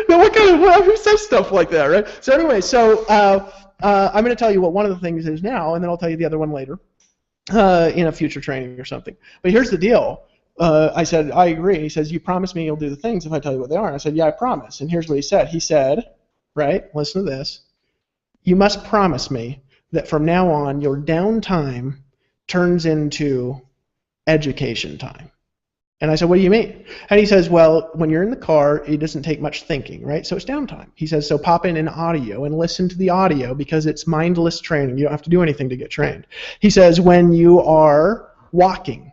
Now, who says stuff like that, right? So anyway, I'm going to tell you what one of the things is now, and then I'll tell you the other one later in a future training or something. But here's the deal. I said, I agree. He says, you promise me you'll do the things if I tell you what they are. And I said, yeah, I promise. And here's what he said. He said, right, listen to this. You must promise me that from now on your downtime turns into education time. And I said, what do you mean? And he says, well, when you're in the car, it doesn't take much thinking, right? So it's downtime. He says, so pop in an audio and listen to the audio because it's mindless training. You don't have to do anything to get trained. He says, when you are walking,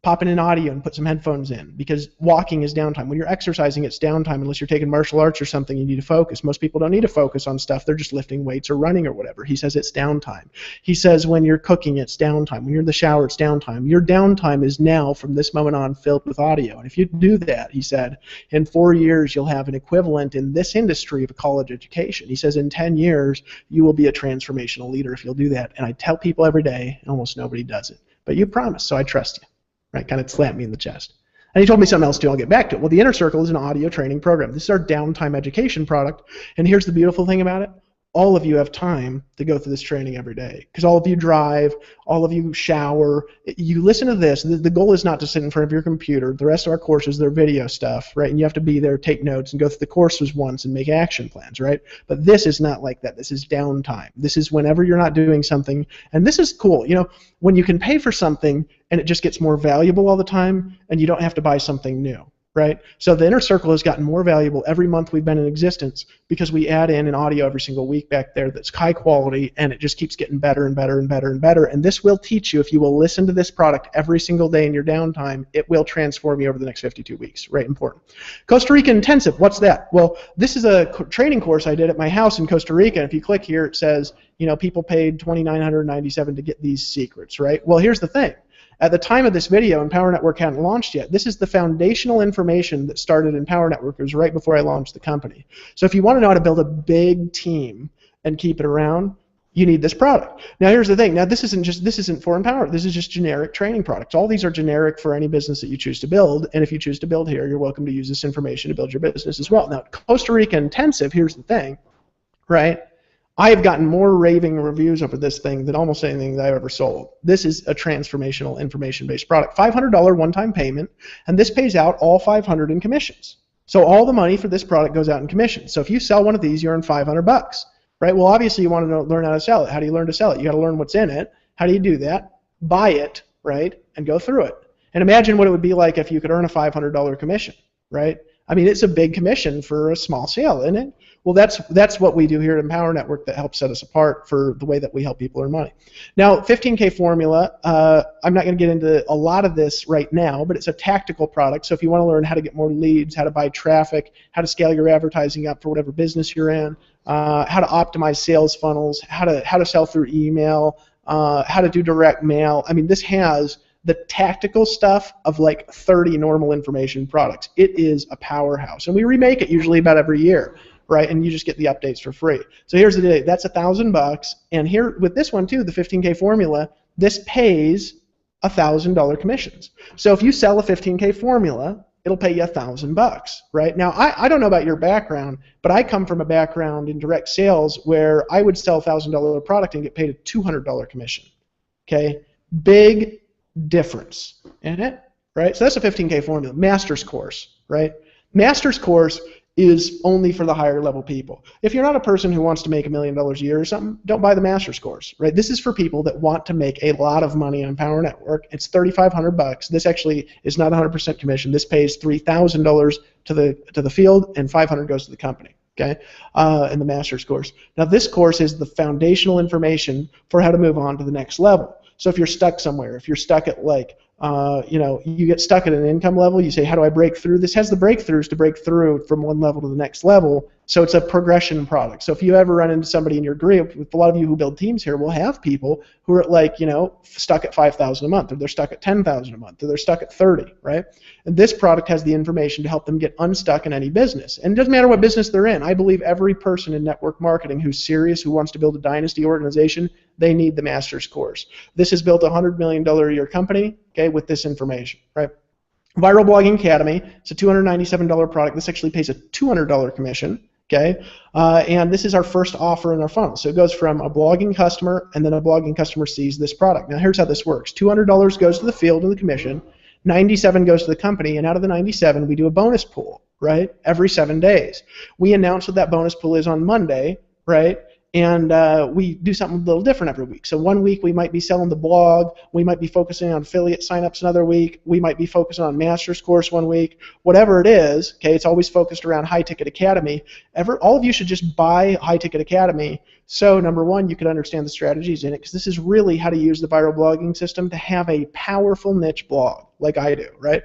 pop in an audio and put some headphones in because walking is downtime. When you're exercising, it's downtime unless you're taking martial arts or something. You need to focus. Most people don't need to focus on stuff. They're just lifting weights or running or whatever. He says it's downtime. He says when you're cooking, it's downtime. When you're in the shower, it's downtime. Your downtime is now from this moment on filled with audio. And if you do that, he said, in 4 years, you'll have an equivalent in this industry of a college education. He says in 10 years, you will be a transformational leader if you'll do that. And I tell people every day, and almost nobody does it. But you promise, so I trust you. Right, kind of slapped me in the chest. And he told me something else too. I'll get back to it. Well, the Inner Circle is an audio training program. This is our downtime education product. And here's the beautiful thing about it. all of you have time to go through this training every day, because all of you drive, all of you shower, you listen to this. The goal is not to sit in front of your computer. The rest of our courses, they're video stuff, right? And you have to be there, take notes, and go through the courses once and make action plans, right? But this is not like that. This is downtime. This is whenever you're not doing something, and this is cool. You know, when you can pay for something and it just gets more valuable all the time, and you don't have to buy something new. Right? So the Inner Circle has gotten more valuable every month we've been in existence, because we add in an audio every single week back there that's high quality, and it just keeps getting better and better and better and better. And this will teach you, if you will listen to this product every single day in your downtime, it will transform you over the next 52 weeks. Right? Important. Costa Rica Intensive, what's that? Well, this is a training course I did at my house in Costa Rica. And if you click here, it says, you know, people paid $2,997 to get these secrets, right? Well, here's the thing. At the time of this video, Empower Network hadn't launched yet. This is the foundational information that started Empower Network. It was right before I launched the company. So if you want to know how to build a big team and keep it around, you need this product. Now here's the thing. Now this isn't for Empower. This is just generic training products. All these are generic for any business that you choose to build. And if you choose to build here, you're welcome to use this information to build your business as well. Now Costa Rica Intensive, here's the thing, right? I have gotten more raving reviews over this thing than almost anything that I've ever sold. This is a transformational information-based product. $500 one-time payment, and this pays out all $500 in commissions. So all the money for this product goes out in commissions. So if you sell one of these, you earn $500, right? Well, obviously you want to learn how to sell it. How do you learn to sell it? You got to learn what's in it. How do you do that? Buy it, right, and go through it. And imagine what it would be like if you could earn a $500 commission, right? I mean, it's a big commission for a small sale, isn't it? Well, that's what we do here at Empower Network that helps set us apart for the way that we help people earn money. Now, 15K formula, I'm not going to get into a lot of this right now, but it's a tactical product. So if you want to learn how to get more leads, how to buy traffic, how to scale your advertising up for whatever business you're in, how to optimize sales funnels, how to sell through email, how to do direct mail. I mean, this has the tactical stuff of like 30 normal information products. It is a powerhouse, and we remake it usually about every year, right? And you just get the updates for free. So here's the deal. That's $1,000, and here with this one too, the 15K formula, this pays $1,000 commissions. So if you sell a 15K formula, it'll pay you $1,000, right? Now I don't know about your background, but I come from a background in direct sales where I would sell a $1,000 product and get paid a $200 commission. Okay, big difference in it, right? So that's a 15K formula. Master's course, right? Master's course is only for the higher level people. If you're not a person who wants to make $1 million a year or something, don't buy the Master's course, right? This is for people that want to make a lot of money on Empower Network. It's $3,500. This actually is not 100% commission. This pays $3,000 to the field, and $500 goes to the company. Okay, in the Master's course. Now this course is the foundational information for how to move on to the next level. So if you're stuck somewhere, if you're stuck at like, you get stuck at an income level, you say, how do I break through? This has the breakthroughs to break through from one level to the next level. So it's a progression product. So if you ever run into somebody in your group, with a lot of you who build teams here, will have people who are like, stuck at $5,000 a month, or they're stuck at $10,000 a month, or they're stuck at 30, right? And this product has the information to help them get unstuck in any business. And it doesn't matter what business they're in. I believe every person in network marketing who's serious, who wants to build a dynasty organization, they need the Master's course. This has built a $100 million a year company, okay, with this information, right? Viral Blogging Academy, it's a $297 product. This actually pays a $200 commission. Okay, and this is our first offer in our funnel. So it goes from a blogging customer, and then a blogging customer sees this product. Now here's how this works. $200 goes to the field and the commission, 97 goes to the company, and out of the 97 we do a bonus pool, right, every 7 days. We announce what that bonus pool is on Monday, right, and we do something a little different every week. So one week we might be selling the blog, we might be focusing on affiliate signups another week, we might be focusing on Master's course one week, whatever it is, okay, it's always focused around High Ticket Academy. All of you should just buy High Ticket Academy. So number one, you can understand the strategies in it, because this is really how to use the viral blogging system to have a powerful niche blog like I do, right?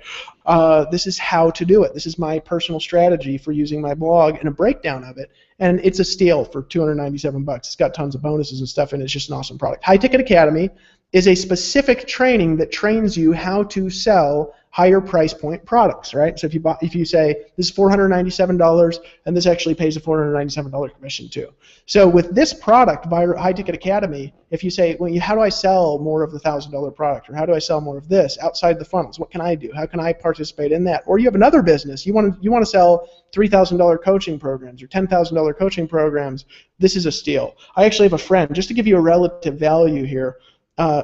This is how to do it. This is my personal strategy for using my blog and a breakdown of it. And it's a steal for $297. It's got tons of bonuses and stuff, and it's just an awesome product. High Ticket Academy is a specific training that trains you how to sell higher price point products, right? So if you say this is $497 and this actually pays a $497 commission too. So with this product, High Ticket Academy, if you say, well, how do I sell more of the $1,000 product, or how do I sell more of this outside the funnels? What can I do? How can I participate in that? Or you have another business, you want to sell $3,000 coaching programs or $10,000 coaching programs. This is a steal. I actually have a friend, just to give you a relative value here,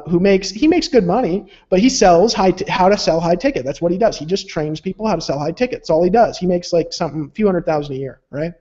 who makes good money, but he sells how to sell high ticket. That's what he does. He just trains people how to sell high ticket. That's all he does. He makes like a few $100,000 a year, right?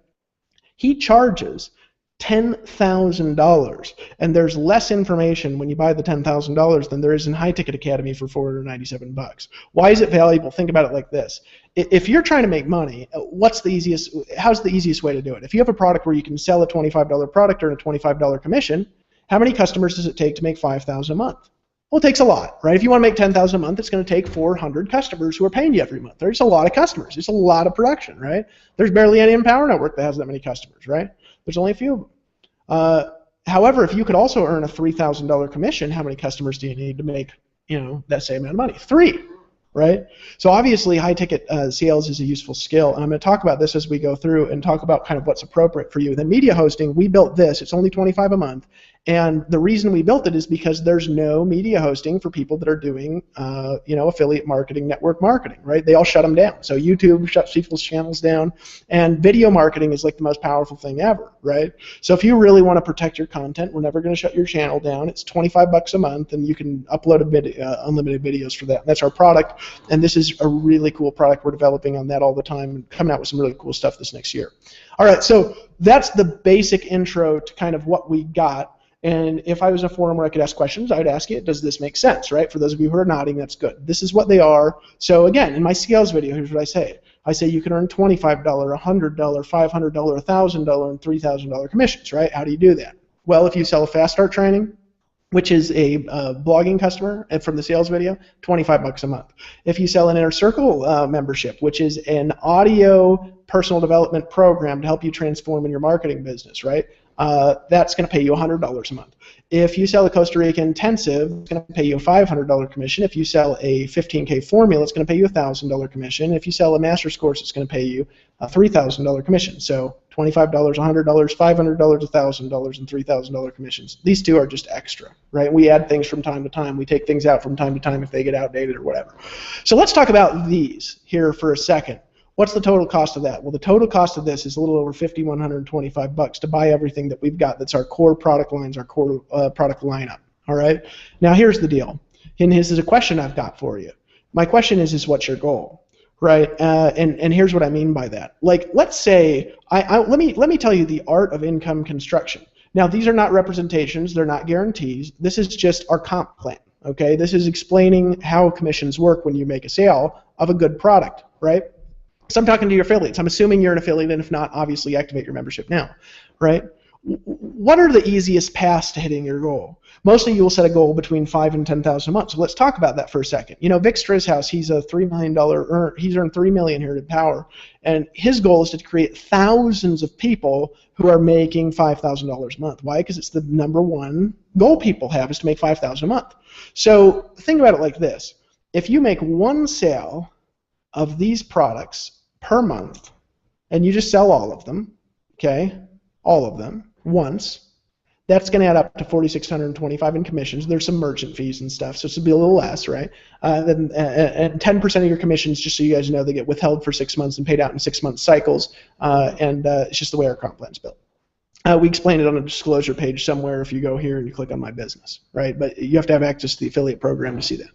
He charges $10,000, and there's less information when you buy the $10,000 than there is in High Ticket Academy for $497. Why is it valuable? Think about it like this. If you're trying to make money, how's the easiest way to do it? If you have a product where you can sell a $25 product or a $25 commission, how many customers does it take to make $5,000 a month? Well, it takes a lot, right? If you want to make $10,000 a month, it's going to take 400 customers who are paying you every month. There's a lot of customers. It's a lot of production, right? There's barely any Empower Network that has that many customers, right? There's only a few of them. However, if you could also earn a $3,000 commission, how many customers do you need to make, that same amount of money? 3, right? So obviously, high ticket sales is a useful skill, and I'm going to talk about this as we go through and talk about kind of what's appropriate for you. Then media hosting, we built this. It's only $25 a month. And the reason we built it is because there's no media hosting for people that are doing, affiliate marketing, network marketing, right? They all shut them down. So YouTube shuts people's channels down, and video marketing is like the most powerful thing ever, right? So if you really want to protect your content, we're never going to shut your channel down. It's $25 a month, and you can upload unlimited videos for that. And that's our product, and this is a really cool product. We're developing on that all the time and coming out with some really cool stuff this next year. All right, so that's the basic intro to kind of what we got. And if I was in a forum where I could ask questions, I'd ask it, does this make sense, right? For those of you who are nodding, that's good. This is what they are. So again, in my scales video, here's what I say. I say you can earn $25, $100, $500, $1,000, and $3,000 commissions, right? How do you do that? Well, if you sell a Fast Start training, which is a blogging customer, and from the sales video, $25 a month. If you sell an Inner Circle membership, which is an audio personal development program to help you transform in your marketing business, right? That's going to pay you $100 a month. If you sell a Costa Rica intensive, it's going to pay you a $500 commission. If you sell a 15K formula, it's going to pay you a $1,000 commission. If you sell a master's course, it's going to pay you a $3,000 commission. So $25, $100, $500, $1,000, and $3,000 commissions. These two are just extra, right? We add things from time to time. We take things out from time to time if they get outdated or whatever. So let's talk about these here for a second. What's the total cost of that? Well, the total cost of this is a little over $5,125 to buy everything that we've got. That's our core product lines, our core product lineup. All right. Now here's the deal, and this is a question I've got for you. My question is what's your goal, right? And here's what I mean by that. Like, let's say let me tell you the art of income construction. Now these are not representations; they're not guarantees. This is just our comp plan. Okay. This is explaining how commissions work when you make a sale of a good product, right? So I'm talking to your affiliates. I'm assuming you're an affiliate, and if not, obviously activate your membership now, right? What are the easiest paths to hitting your goal? Mostly you will set a goal between $5,000 and $10,000 a month. So let's talk about that for a second. Vic Strizhouse, he's a $3 million he's earned $3 million here at Empower, and his goal is to create thousands of people who are making $5,000 a month. Why? Because it's the #1 goal people have, is to make $5,000 a month. So think about it like this: if you make one sale of these products per month, and you just sell all of them, okay, all of them once, that's going to add up to $4,625 in commissions. There's some merchant fees and stuff, so it's going to be a little less, right? And 10% of your commissions, just so you guys know, they get withheld for 6 months and paid out in 6-month cycles, and it's just the way our comp plan's built. We explain it on a disclosure page somewhere if you go here and you click on My Business, right? But you have to have access to the affiliate program to see that.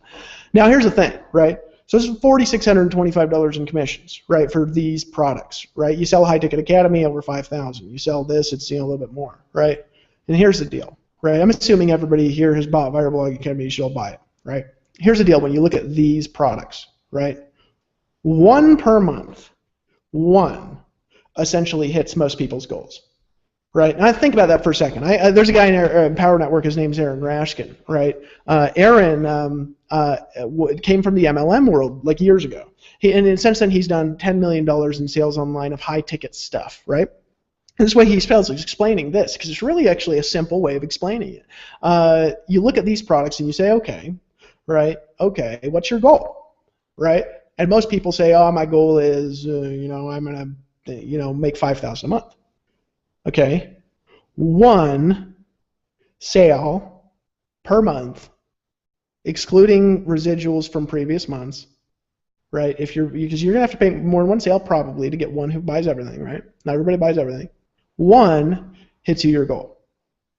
Now here's the thing, right? So this is $4,625 in commissions, right, for these products, right? You sell High Ticket Academy, over $5,000. You sell this, it's a little bit more, right? And here's the deal, right? I'm assuming everybody here has bought Viral Blog Academy, you should all buy it, right? Here's the deal when you look at these products, right? One per month, one essentially hits most people's goals. Right, and I think about that for a second. There's a guy in Empower Network. His name's Aaron Rashkin. Right, Aaron came from the MLM world like years ago. And since then, he's done $10 million in sales online of high ticket stuff. Right, and this way he spells. He's explaining this because it's really actually a simple way of explaining it. You look at these products and you say, okay, right, okay, what's your goal? right? And most people say, oh, my goal is, I'm going to, make $5,000 a month. Okay. One sale per month, excluding residuals from previous months, right? Because you're going to have to pay more than one sale probably to get one who buys everything, right? Not everybody buys everything. One hits you your goal,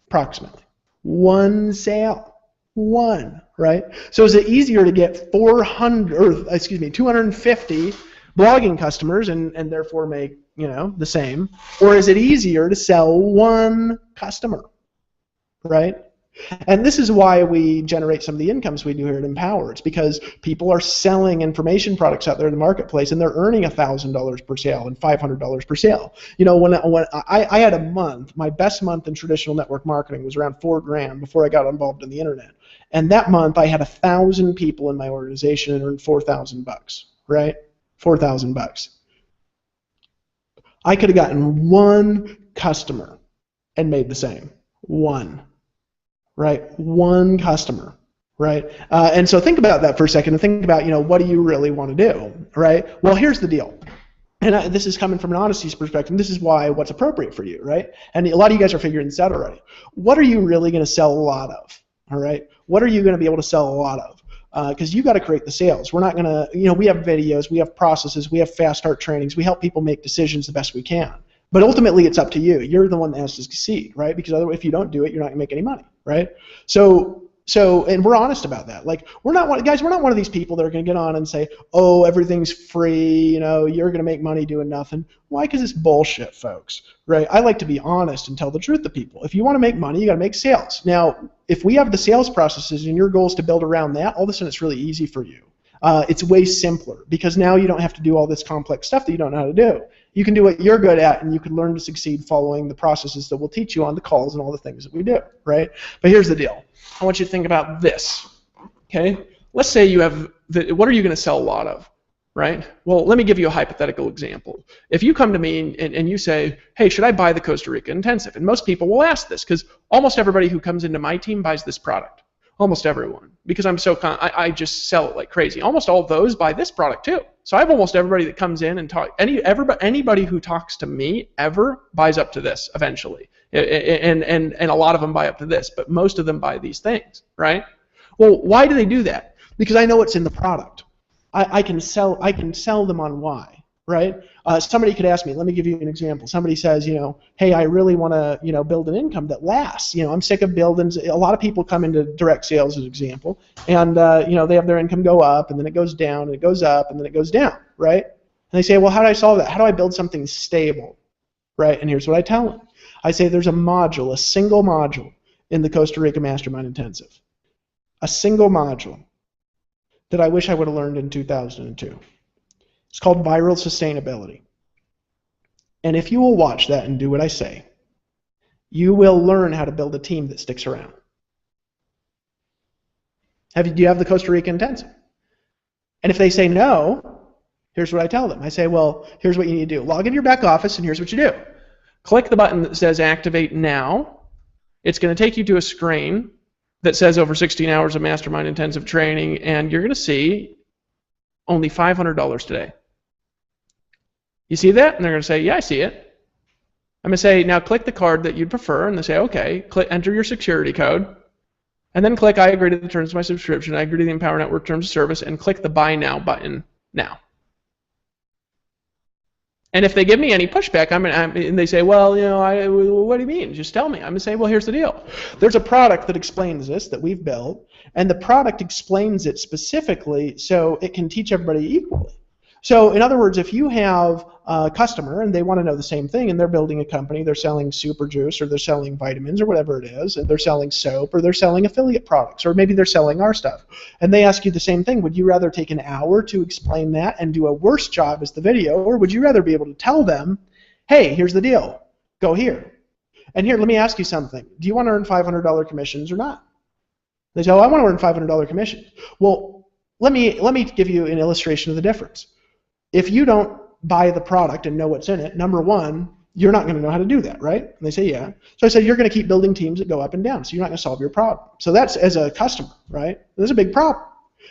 approximately. One sale. One, right? So is it easier to get 250 blogging customers and therefore make, the same? Or is it easier to sell one customer, right? And this is why we generate some of the incomes we do here at Empower. It's because people are selling information products out there in the marketplace, and they're earning $1,000 per sale and $500 per sale. When I had a month, my best month in traditional network marketing was around $4,000 before I got involved in the internet. And that month, I had 1,000 people in my organization and earned $4,000, right? $4,000. I could have gotten one customer and made the same. One. Right? One customer, right? And so think about that for a second and think about, what do you really want to do, right? Well, here's the deal. And this is coming from an honesty perspective. This is what's appropriate for you, right? And a lot of you guys are figuring this out already. What are you really going to sell a lot of, all right? What are you going to be able to sell a lot of? Because you got to create the sales. We're not going to, we have videos, we have processes, we have fast start trainings. We help people make decisions the best we can. But ultimately, it's up to you. You're the one that has to succeed, right? Because otherwise, if you don't do it, you're not going to make any money, right? So, and we're honest about that. Like, we're not one of these people that are going to get on and say, oh, everything's free, you're going to make money doing nothing. Why? Because it's bullshit, folks, right? I like to be honest and tell the truth to people. If you want to make money, you got to make sales. Now, if we have the sales processes and your goal is to build around that, all of a sudden it's really easy for you. It's way simpler because now you don't have to do all this complex stuff that you don't know how to do. You can do what you're good at, and you can learn to succeed following the processes that we'll teach you on the calls and all the things that we do, right? But here's the deal. I want you to think about this, okay? Let's say you have, what are you going to sell a lot of, right? Well, let me give you a hypothetical example. If you come to me and you say, hey, should I buy the Costa Rica Intensive? And most people will ask this because almost everybody who comes into my team buys this product. Almost everyone, because I just sell it like crazy. Almost all of those buy this product too. So I have almost everybody that comes in and anybody who talks to me ever buys up to this eventually, and a lot of them buy up to this, but most of them buy these things, right? Well, why do they do that? Because I know what's in the product. I can sell them on why. Right? Somebody could ask me, let me give you an example. Somebody says, hey, I really want to, build an income that lasts. I'm sick of building. A lot of people come into direct sales as an example, and, they have their income go up, and then it goes down, and it goes up, and then it goes down, right? And they say, well, how do I solve that? How do I build something stable, right? And here's what I tell them. I say there's a single module in the Costa Rica Mastermind Intensive, a single module that I wish I would have learned in 2002. It's called Viral Sustainability. And if you will watch that and do what I say, you will learn how to build a team that sticks around. Do you have the Costa Rica Intensive? And if they say no, here's what I tell them. I say, well, here's what you need to do. Log into your back office, and here's what you do. Click the button that says Activate Now. It's going to take you to a screen that says over 16 hours of Mastermind Intensive training, and you're going to see only $500 today. You see that? And they're going to say, yeah, I see it. I'm going to say, now click the card that you'd prefer, and they say, okay, enter your security code, and then click I agree to the terms of my subscription, I agree to the Empower Network terms of service, and click the Buy Now button now. And if they give me any pushback, and they say, well, what do you mean? Just tell me. I'm going to say, well, here's the deal. There's a product that explains this that we've built, and the product explains it specifically so it can teach everybody equally. So in other words, if you have a customer and they want to know the same thing and they're building a company, they're selling super juice or they're selling vitamins or whatever it is, and they're selling soap or they're selling affiliate products or maybe they're selling our stuff, and they ask you the same thing, would you rather take an hour to explain that and do a worse job as the video, or would you rather be able to tell them, hey, here's the deal, go here. And here, let me ask you something. Do you want to earn $500 commissions or not? They say, oh, I want to earn $500 commissions. Well, let me give you an illustration of the difference. If you don't buy the product and know what's in it, number one, you're not going to know how to do that, right? And they say, yeah. So I said, you're going to keep building teams that go up and down, so you're not going to solve your problem. So that's as a customer, right? There's a big problem.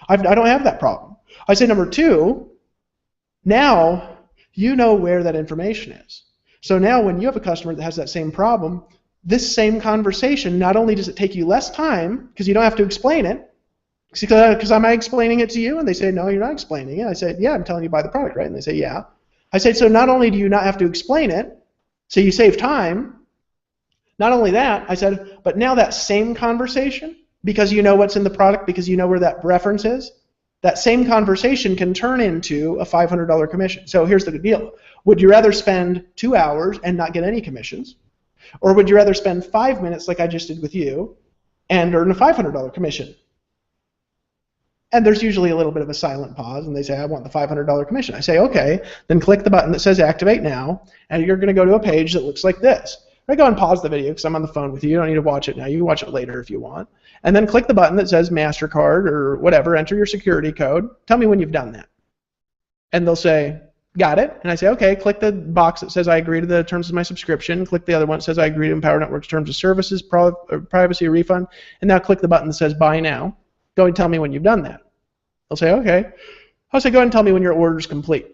I don't have that problem. I say number two, now you know where that information is. So now when you have a customer that has that same problem, this same conversation, not only does it take you less time, because you don't have to explain it, because am I explaining it to you? And they say, no, you're not explaining it. I said, yeah, I'm telling you to buy the product, right? And they say, yeah. I said, so not only do you not have to explain it, so you save time, not only that, I said, but now that same conversation, because you know what's in the product, because you know where that reference is, that same conversation can turn into a $500 commission. So here's the deal. Would you rather spend 2 hours and not get any commissions? Or would you rather spend 5 minutes like I just did with you and earn a $500 commission? And there's usually a little bit of a silent pause, and they say, I want the $500 commission. I say, okay, then click the button that says Activate Now, and you're going to go to a page that looks like this. I go and pause the video because I'm on the phone with you. You don't need to watch it now. You can watch it later if you want. And then click the button that says MasterCard or whatever. Enter your security code. Tell me when you've done that. And they'll say, got it. And I say, okay, click the box that says I agree to the terms of my subscription. Click the other one that says I agree to Empower Network's terms of services, privacy, refund. And now click the button that says Buy Now. Go and tell me when you've done that. They'll say, okay. I'll say, go ahead and tell me when your order is complete.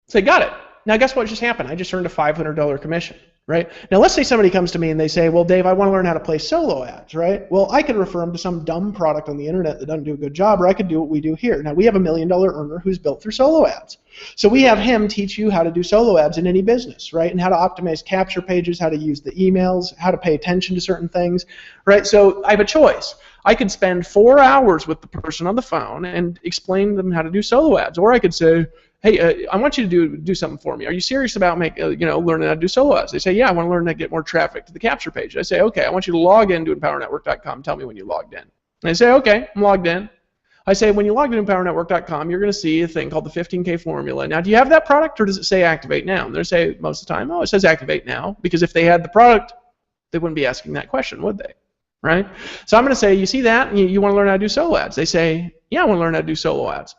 Say, got it. Now, guess what just happened? I just earned a $500 commission, right? Now, let's say somebody comes to me and they say, well, Dave, I want to learn how to place solo ads, right? Well, I could refer them to some dumb product on the internet that doesn't do a good job, or I could do what we do here. Now, we have a $1 million earner who's built through solo ads. So we have him teach you how to do solo ads in any business, right? And how to optimize capture pages, how to use the emails, how to pay attention to certain things, right? So I have a choice. I could spend 4 hours with the person on the phone and explain to them how to do solo ads, or I could say, hey, I want you to do something for me. Are you serious about learning how to do solo ads? They say, yeah, I want to learn how to get more traffic to the capture page. I say, okay, I want you to log into EmpowerNetwork.com. Tell me when you logged in. And they say, okay, I'm logged in. I say, when you log into EmpowerNetwork.com, you're going to see a thing called the 15K formula. Now, do you have that product, or does it say Activate Now? And they say most of the time, oh, it says Activate Now, because if they had the product, they wouldn't be asking that question, would they? Right? So I'm going to say, you see that? You want to learn how to do solo ads? They say, yeah, I want to learn how to do solo ads.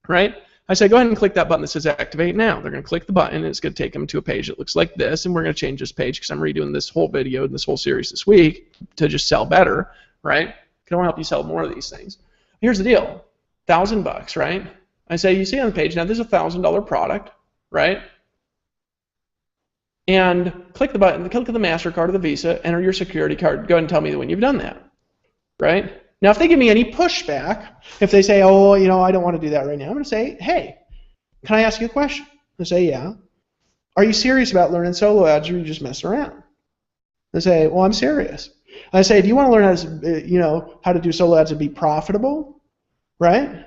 Right? I say, go ahead and click that button that says Activate Now. They're going to click the button, and it's going to take them to a page that looks like this, and we're going to change this page because I'm redoing this whole video and this whole series this week to just sell better, right? I want to help you sell more of these things. Here's the deal. $1,000, right? I say, you see on the page, now there's a $1,000 product, right? And click the button, click the MasterCard or the Visa, enter your security card, go ahead and tell me when you've done that, right? Now, if they give me any pushback, if they say, oh, I don't want to do that right now, I'm going to say, hey, can I ask you a question? They say, yeah. Are you serious about learning solo ads, or are you just messing around? They say, well, I'm serious. I say, do you want to learn how to do solo ads and be profitable, right?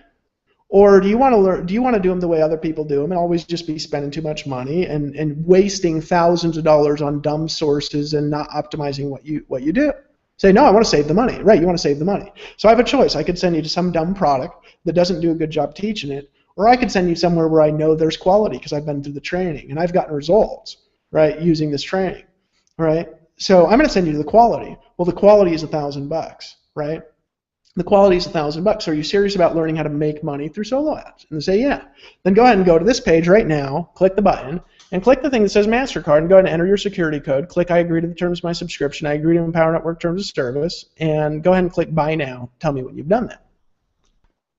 Or do you want to do them the way other people do them and always just be spending too much money and wasting thousands of dollars on dumb sources and not optimizing what you do? Say, no, I want to save the money. Right, you want to save the money. So I have a choice. I could send you to some dumb product that doesn't do a good job teaching it, or I could send you somewhere where I know there's quality because I've been through the training and I've gotten results, right, using this training, right? So I'm going to send you to the quality. Well, the quality is $1,000, right? The quality is $1,000. Are you serious about learning how to make money through solo ads? And they say, yeah. Then go ahead and go to this page right now, click the button, and click the thing that says MasterCard, and go ahead and enter your security code. Click I agree to the terms of my subscription. I agree to Empower Network terms of service. And go ahead and click Buy Now. Tell me when you've done that.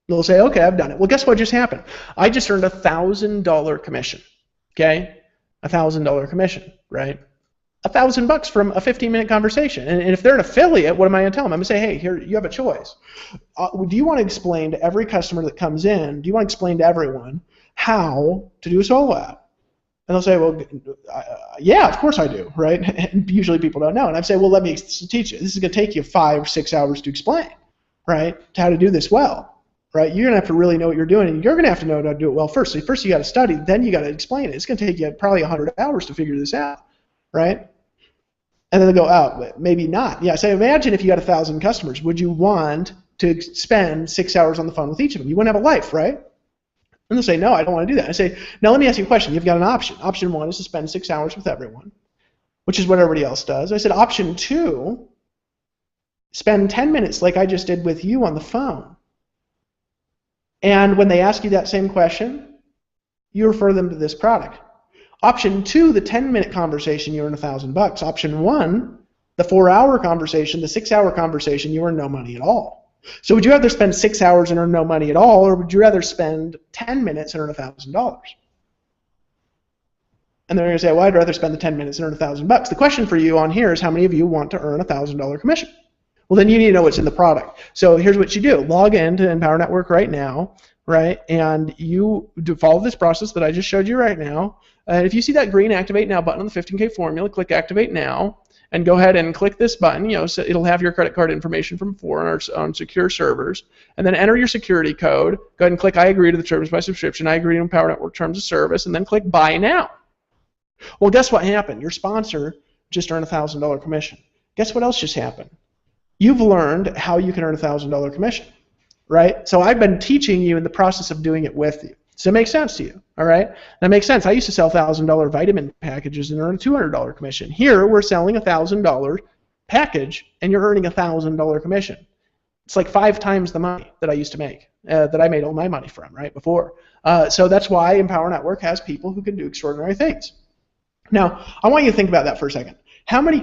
They'll say, okay, I've done it. Well, guess what just happened? I just earned a $1,000 commission. Okay? a $1,000 commission, right? $1,000 from a 15-minute conversation. And if they're an affiliate, what am I going to tell them? I'm going to say, hey, here, you have a choice. Do you want to explain to every customer that comes in, do you want to explain to everyone how to do a solo ad? And they'll say, well, yeah, of course I do, right? And usually people don't know. And I'd say, well, let me teach you. This is going to take you 5 or 6 hours to explain, right, to how to do this well, right? You're going to have to really know what you're doing, and you're going to have to know how to do it well first. So first you got to study, then you got to explain it. It's going to take you probably 100 hours to figure this out, right? And then they go, oh, maybe not. Yeah, so imagine if you had 1,000 customers. Would you want to spend 6 hours on the phone with each of them? You wouldn't have a life, right? And they'll say, no, I don't want to do that. I say, now let me ask you a question. You've got an option. Option 1 is to spend 6 hours with everyone, which is what everybody else does. I said, option 2, spend 10 minutes like I just did with you on the phone. And when they ask you that same question, you refer them to this product. Option 2, the 10-minute conversation, you earn $1,000. Option 1, the 4-hour conversation, the 6-hour conversation, you earn no money at all. So would you rather spend 6 hours and earn no money at all, or would you rather spend 10 minutes and earn $1,000? And they're going to say, well, I'd rather spend the 10 minutes and earn $1,000. The question for you on here is, how many of you want to earn $1,000 commission? Well, then you need to know what's in the product. So here's what you do. Log into Empower Network right now, right? And you follow this process that I just showed you right now. If you see that green Activate Now button on the 15K formula, click Activate Now, and go ahead and click this button. So it'll have your credit card information from before on secure servers, and then enter your security code. Go ahead and click I agree to the terms of my subscription. I agree to Empower Network terms of service, and then click Buy Now. Well, guess what happened? Your sponsor just earned $1,000 commission. Guess what else just happened? You've learned how you can earn $1,000 commission, right? So I've been teaching you in the process of doing it with you. Does that make sense to you? All right? That makes sense. I used to sell $1,000 vitamin packages and earn a $200 commission. Here, we're selling a $1,000 package, and you're earning a $1,000 commission. It's like 5 times the money that I used to make, that I made all my money from, right, before. So that's why Empower Network has people who can do extraordinary things. Now, I want you to think about that for a second. How many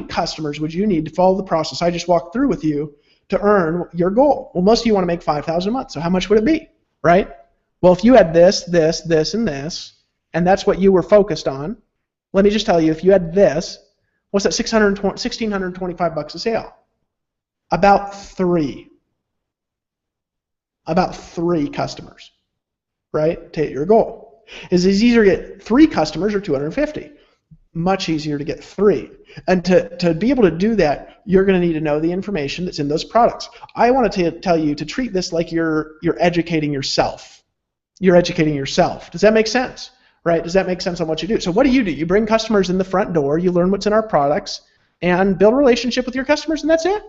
customers would you need to follow the process I just walked through with you to earn your goal? Well, most of you want to make $5,000 a month, so how much would it be, right? Well, if you had this, this, this, and this, and that's what you were focused on, let me just tell you, if you had this, what's that, $1,625 a sale? About three customers, right, to hit your goal. Is it easier to get 3 customers or 250? Much easier to get 3. And to be able to do that, you're going to need to know the information that's in those products. I want to tell you to treat this like you're educating yourself. You're educating yourself. Does that make sense? Right? Does that make sense on what you do? So what do? You bring customers in the front door, you learn what's in our products, and build a relationship with your customers, and that's it.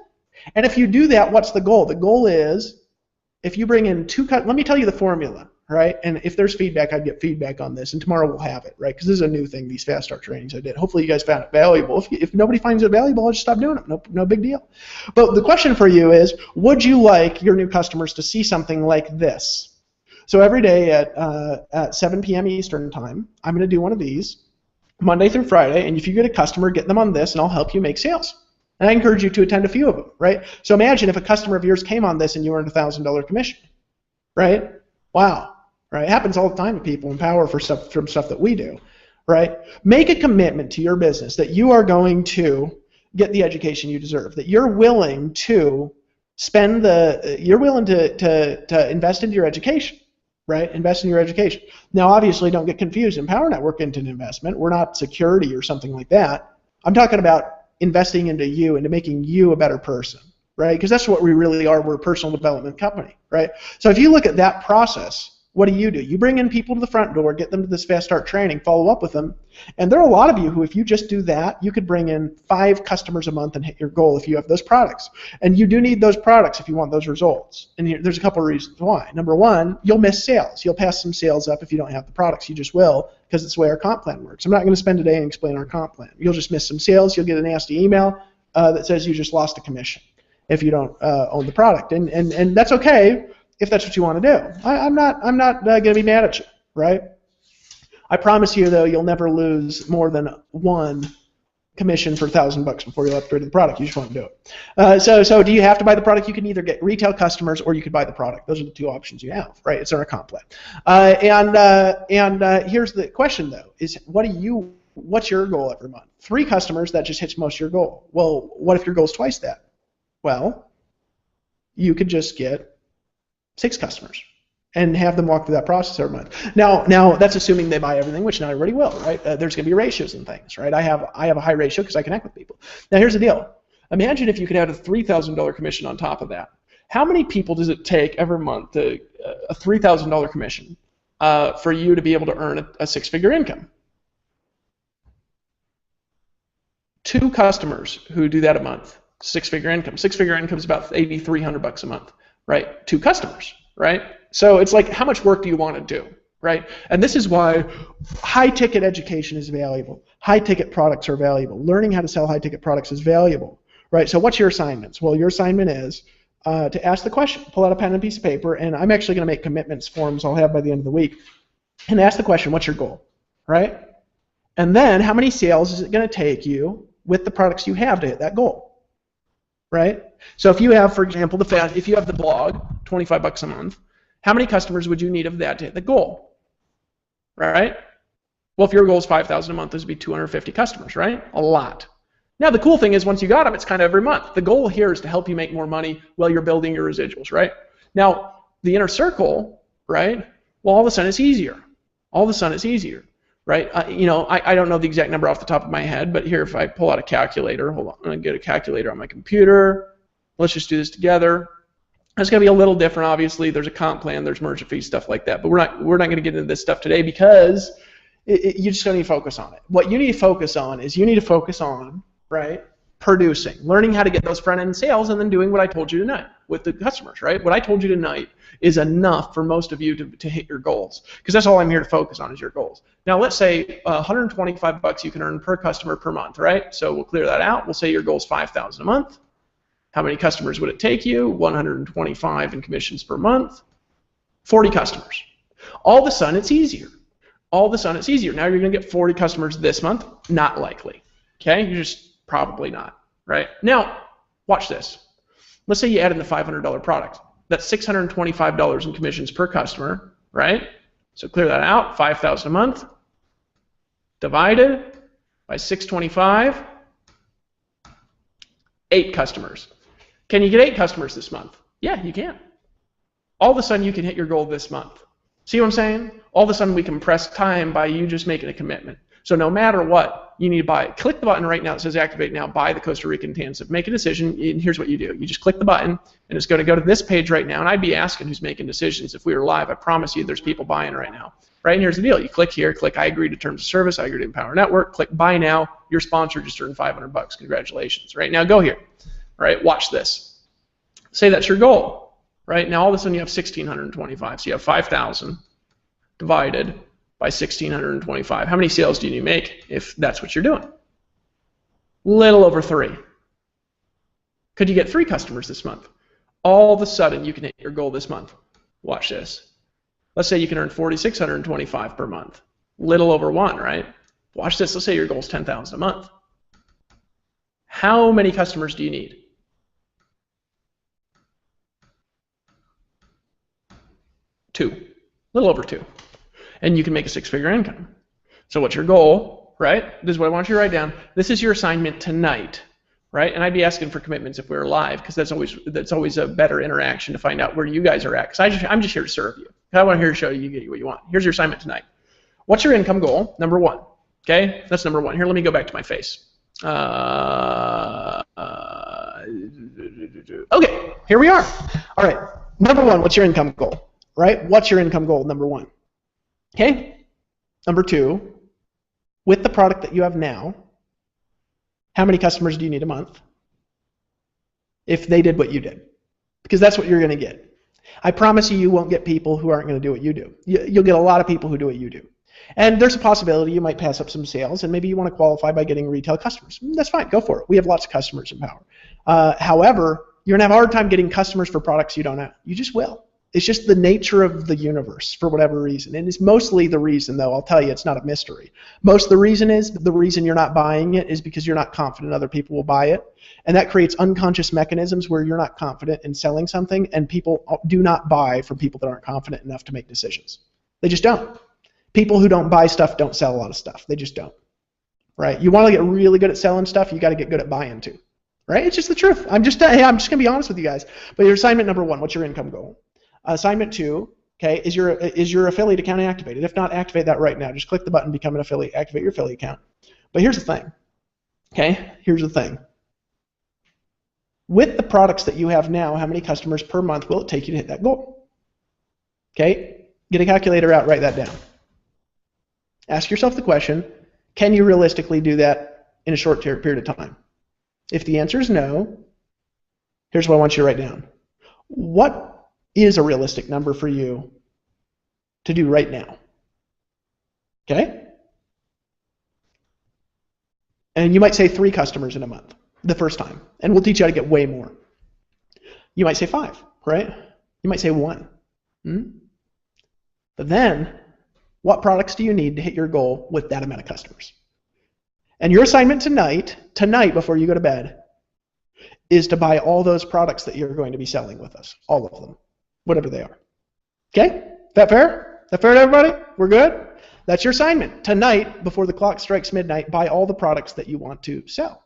And if you do that, what's the goal? The goal is, if you bring in 2 let me tell you the formula, right? And if there's feedback, I'd get feedback on this, and tomorrow we'll have it, right? Because this is a new thing, these Fast Start trainings I did. Hopefully you guys found it valuable. If nobody finds it valuable, I'll just stop doing it. No big deal. But the question for you is, would you like your new customers to see something like this? So every day at 7 p.m. Eastern time, I'm going to do one of these, Monday through Friday, and if you get a customer, get them on this, and I'll help you make sales. And I encourage you to attend a few of them, right? So imagine if a customer of yours came on this and you earned $1,000 commission, right? Wow, right? It happens all the time to people in Power from stuff that we do, right? Make a commitment to your business that you are going to get the education you deserve, that you're willing to you're willing to invest into your education. Right? Invest in your education. Now, obviously, don't get confused. Empower Network into an investment. We're not security or something like that. I'm talking about investing into you, into making you a better person, right? Because that's what we really are. We're a personal development company, right? So if you look at that process, what do? You bring in people to the front door, get them to this Fast Start training, follow up with them, and there are a lot of you who, if you just do that, you could bring in 5 customers a month and hit your goal if you have those products. And you do need those products if you want those results. And there's a couple of reasons why. Number 1, you'll miss sales. You'll pass some sales up if you don't have the products. You just will, because it's the way our comp plan works. I'm not going to spend today and explain our comp plan. You'll just miss some sales. You'll get a nasty email that says you just lost a commission if you don't own the product. And that's okay if that's what you want to do. I'm not going to be mad at you, right? I promise you, though, you'll never lose more than 1 commission for $1,000 before you'll upgrade the product. You just want to do it. So do you have to buy the product? You can either get retail customers or you could buy the product. Those are the 2 options you have, right? It's in our comp plan. Here's the question, though, is what's your goal every month? 3 customers, that just hits most of your goal. Well, what if your goal is twice that? Well, you could just get 6 customers and have them walk through that process every month. Now that's assuming they buy everything, which not everybody will, right? There's going to be ratios and things, right? I have a high ratio because I connect with people. Now here's the deal. Imagine if you could add a $3,000 commission on top of that. How many people does it take every month to a $3,000 commission for you to be able to earn a 6-figure income? 2 customers who do that a month, 6-figure income. 6-figure income is about $8,300 a month. Right? 2 customers, right? So it's like, how much work do you want to do, right? And this is why high-ticket education is valuable. High-ticket products are valuable. Learning how to sell high-ticket products is valuable, right? So what's your assignments? Well, your assignment is to ask the question. Pull out a pen and piece of paper, and I'm actually going to make commitments forms I'll have by the end of the week, and ask the question, what's your goal, right? And then how many sales is it going to take you with the products you have to hit that goal? right? So if you have, for example, if you have the blog, $25 a month, how many customers would you need of that to hit the goal, right? Well, if your goal is 5,000 a month, this would be 250 customers, right? A lot. Now, the cool thing is once you got them, it's kind of every month. The goal here is to help you make more money while you're building your residuals, right? Now, the inner circle, right? Well, all of a sudden it's easier. All of a sudden it's easier, right? I don't know the exact number off the top of my head, but here, if I pull out a calculator, hold on, I'm going to get a calculator on my computer. Let's just do this together. It's going to be a little different, obviously. There's a comp plan, there's merchant fees, stuff like that. But we're not going to get into this stuff today because you just need to focus on it. What you need to focus on is you need to focus on, right, producing, learning how to get those front-end sales, and then doing what I told you tonight with the customers, right? What I told you tonight is enough for most of you to hit your goals, because that's all I'm here to focus on is your goals. Now, let's say $125 you can earn per customer per month, right? So we'll clear that out. We'll say your goal is 5,000 a month. How many customers would it take you? 125 in commissions per month. 40 customers. All of a sudden, it's easier. All of a sudden, it's easier. Now you're going to get 40 customers this month. Not likely. Okay? You're just probably not. Right? Now, watch this. Let's say you add in the $500 product. That's $625 in commissions per customer. Right? So clear that out. 5,000 a month divided by 625. 8 customers. Can you get 8 customers this month? Yeah, you can. All of a sudden, you can hit your goal this month. See what I'm saying? All of a sudden, we compress time by you just making a commitment. So no matter what, you need to buy it. Click the button right now that says Activate Now, buy the Costa Rican Intensive. Make a decision, and here's what you do. You just click the button, and it's going to go to this page right now, and I'd be asking who's making decisions. If we were live, I promise you there's people buying right now. Right, and here's the deal. You click here, click I agree to terms of service, I agree to Empower Network, click Buy Now. Your sponsor just earned $500. Congratulations. Right, now go here. All right, watch this. Say that's your goal. Right, now all of a sudden you have 1,625. So you have 5,000 divided by 1,625. How many sales do you need to make if that's what you're doing? Little over 3. Could you get 3 customers this month? All of a sudden you can hit your goal this month. Watch this. Let's say you can earn 4,625 per month. Little over 1, right? Watch this. Let's say your goal is 10,000 a month. How many customers do you need? 2. A little over 2. And you can make a 6-figure income. So what's your goal, right? This is what I want you to write down. This is your assignment tonight, right? And I'd be asking for commitments if we were live, because that's always a better interaction to find out where you guys are at. Because I'm just here to serve you. I want to show you get what you want. Here's your assignment tonight. What's your income goal? Number 1. Okay, that's number 1. Here, let me go back to my face. Okay, here we are. All right, number 1, what's your income goal? Right? What's your income goal? Number 1. Okay. Number 2, with the product that you have now, how many customers do you need a month if they did what you did? Because that's what you're going to get. I promise you, you won't get people who aren't going to do what you do. You'll get a lot of people who do what you do. And there's a possibility you might pass up some sales, and maybe you want to qualify by getting retail customers. That's fine. Go for it. We have lots of customers in Power. However, you're going to have a hard time getting customers for products you don't have. You just will. It's just the nature of the universe for whatever reason. And it's mostly the reason, though. I'll tell you, it's not a mystery. Most of the reason you're not buying it is because you're not confident other people will buy it. And that creates unconscious mechanisms where you're not confident in selling something, and people do not buy from people that aren't confident enough to make decisions. They just don't. People who don't buy stuff don't sell a lot of stuff. They just don't. Right? You want to get really good at selling stuff, you got to get good at buying too. Right? It's just the truth. I'm just going to be honest with you guys. But your assignment number 1, what's your income goal? Assignment 2, okay, is your affiliate account activated? If not, activate that right now. Just click the button, become an affiliate, activate your affiliate account. But here's the thing, okay? Here's the thing. With the products that you have now, how many customers per month will it take you to hit that goal? Okay, get a calculator out, write that down. Ask yourself the question, can you realistically do that in a short period of time? If the answer is no, here's what I want you to write down. What is a realistic number for you to do right now? Okay? And you might say 3 customers in a month the first time, and we'll teach you how to get way more. You might say 5, right? You might say 1. But then, what products do you need to hit your goal with that amount of customers? And your assignment tonight before you go to bed, is to buy all those products that you're going to be selling with us, all of them, whatever they are. Okay? That fair? That fair to everybody? We're good? That's your assignment. Tonight, before the clock strikes midnight, buy all the products that you want to sell.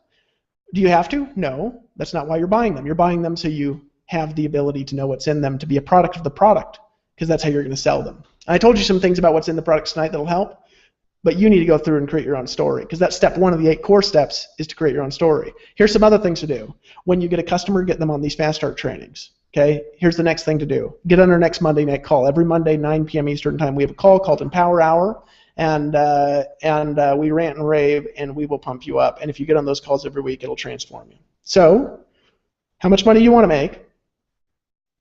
Do you have to? No. That's not why you're buying them. You're buying them so you have the ability to know what's in them, to be a product of the product, because that's how you're going to sell them. I told you some things about what's in the products tonight that'll help, but you need to go through and create your own story, because that's step 1 of the 8 core steps is to create your own story. Here's some other things to do. When you get a customer, get them on these Fast Start trainings. Okay, here's the next thing to do. Get on our next Monday night call. Every Monday, 9 p.m. Eastern time, we have a call called Empower Hour, and we rant and rave, and we will pump you up. And if you get on those calls every week, it'll transform you. So, how much money do you want to make?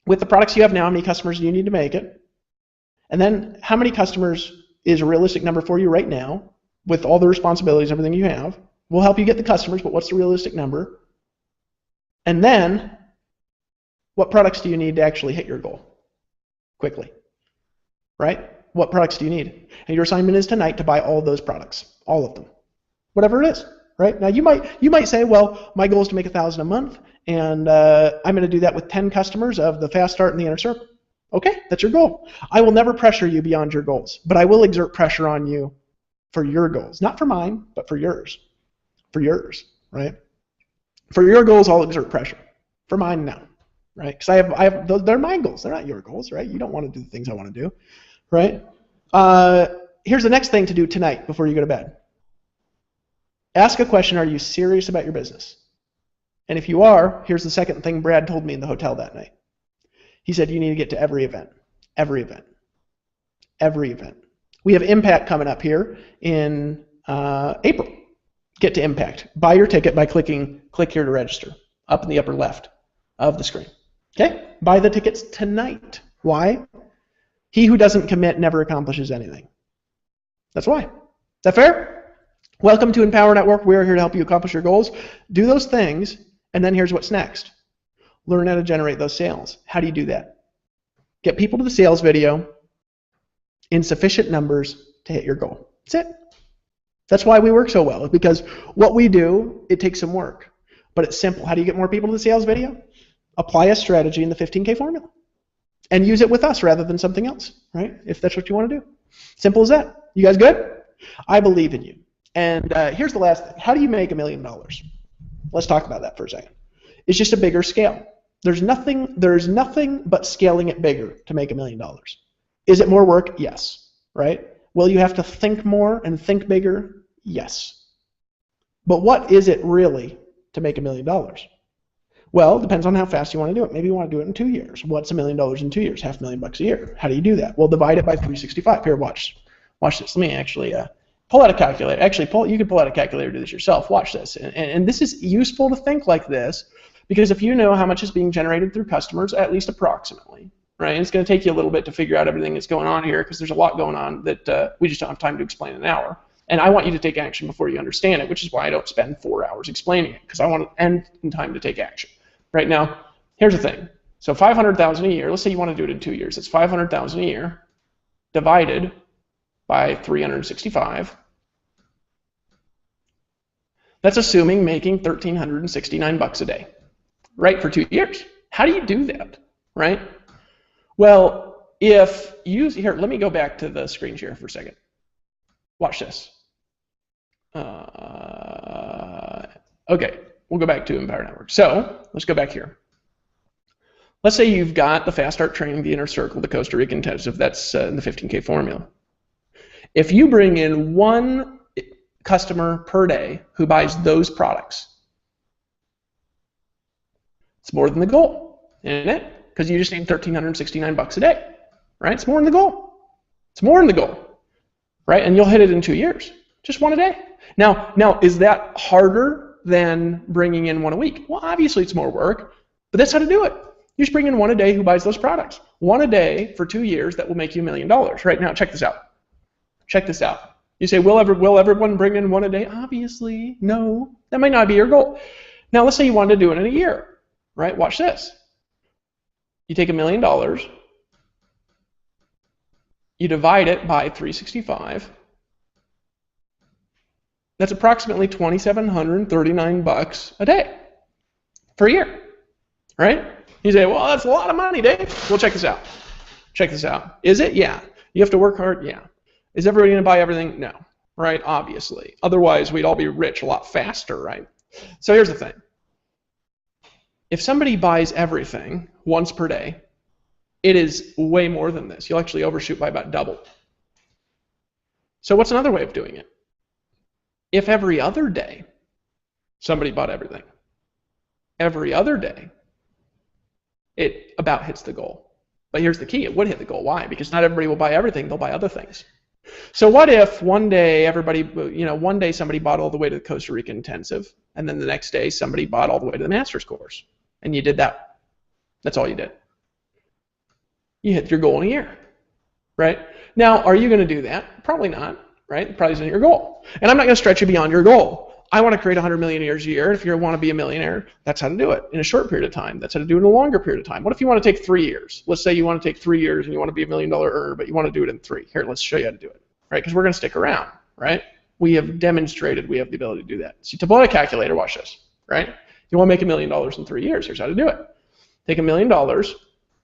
With the products you have now, how many customers do you need to make it? And then, how many customers is a realistic number for you right now, with all the responsibilities, everything you have? We'll help you get the customers, but what's the realistic number? And then, what products do you need to actually hit your goal quickly, right? What products do you need? And your assignment is tonight to buy all those products, all of them, whatever it is, right? Now you might say, well, my goal is to make $1,000 a month, and I'm going to do that with 10 customers of the Fast Start and the Inner Circle. Okay, that's your goal. I will never pressure you beyond your goals, but I will exert pressure on you for your goals, not for mine, but for yours, right? For your goals, I'll exert pressure. For mine, no. Right? Because I have they're my goals. They're not your goals, right? You don't want to do the things I want to do, right? Here's the next thing to do tonight before you go to bed. Ask a question: are you serious about your business? And if you are, here's the second thing Brad told me in the hotel that night. He said you need to get to every event, every event, every event. We have Impact coming up here in April. Get to Impact. Buy your ticket by clicking click here to register up in the upper left of the screen. Okay? Buy the tickets tonight. Why? He who doesn't commit never accomplishes anything. That's why. Is that fair? Welcome to Empower Network. We're here to help you accomplish your goals. Do those things, and then here's what's next. Learn how to generate those sales. How do you do that? Get people to the sales video in sufficient numbers to hit your goal. That's it. That's why we work so well, because what we do, it takes some work, but it's simple. How do you get more people to the sales video? Apply a strategy in the 15K formula and use it with us rather than something else, right? If that's what you want to do. Simple as that. You guys good? I believe in you. And here's the last thing. How do you make $1 million? Let's talk about that for a second. It's just a bigger scale. There's nothing but scaling it bigger to make $1 million. Is it more work? Yes, right? Will you have to think more and think bigger? Yes. But what is it really to make $1 million? Well, it depends on how fast you want to do it. Maybe you want to do it in 2 years. What's $1 million in 2 years? $500,000 a year. How do you do that? Well, divide it by 365. Here, watch this. Let me actually pull out a calculator. Actually, you can pull out a calculator to do this yourself. Watch this. And this is useful to think like this, because if you know how much is being generated through customers, at least approximately, right? And it's going to take you a little bit to figure out everything that's going on here, because there's a lot going on that we just don't have time to explain in an hour. And I want you to take action before you understand it, which is why I don't spend 4 hours explaining it, because I want to end in time to take action. Right now, here's the thing. So $500,000 a year, let's say you want to do it in 2 years. It's $500,000 a year divided by 365. That's assuming making $1,369 a day, right, for 2 years. How do you do that, right? Well, if you, here, let me go back to the screen share for a second. Watch this. Okay, we'll go back to Empower Network. So let's go back here. Let's say you've got the Fast Start training, the Inner Circle, the Costa Rica Intensive. That's in the 15K formula. If you bring in one customer per day who buys those products, it's more than the goal, isn't it? Because you just need $1,369 a day, right? It's more than the goal. It's more than the goal, right? And you'll hit it in 2 years, just one a day. Now, is that harder than bringing in one a week? Well, obviously it's more work, but that's how to do it. You just bring in one a day who buys those products. One a day for 2 years, that will make you $1 million. Right now, check this out. Check this out. You say, will everyone bring in one a day? Obviously, no. That might not be your goal. Now, let's say you wanted to do it in a year, right? Watch this. You take $1 million, you divide it by 365. That's approximately $2,739 a day for a year. right? You say, well, that's a lot of money, Dave. Well, check this out. Check this out. Is it? Yeah. You have to work hard? Yeah. Is everybody going to buy everything? No. Right? Obviously. Otherwise, we'd all be rich a lot faster, right? So here's the thing. If somebody buys everything once per day, it is way more than this. You'll actually overshoot by about double. So what's another way of doing it? If every other day somebody bought everything, every other day, it about hits the goal. But here's the key, it would hit the goal. Why? Because not everybody will buy everything, they'll buy other things. So what if one day one day somebody bought all the way to the Costa Rica intensive, and then the next day somebody bought all the way to the master's course, and you did that. That's all you did. You hit your goal in a year, right? Now, are you going to do that? Probably not, right? Probably isn't your goal. And I'm not going to stretch you beyond your goal. I want to create 100 million a year. If you want to be a millionaire, that's how to do it in a short period of time. That's how to do it in a longer period of time. What if you want to take 3 years? Let's say you want to take 3 years and you want to be $1 million earner, but you want to do it in 3. Here, let's show you how to do it, right? Because we're going to stick around, right? We have demonstrated we have the ability to do that. So to pull out a calculator, watch this, right? You want to make $1 million in 3 years. Here's how to do it. Take $1 million,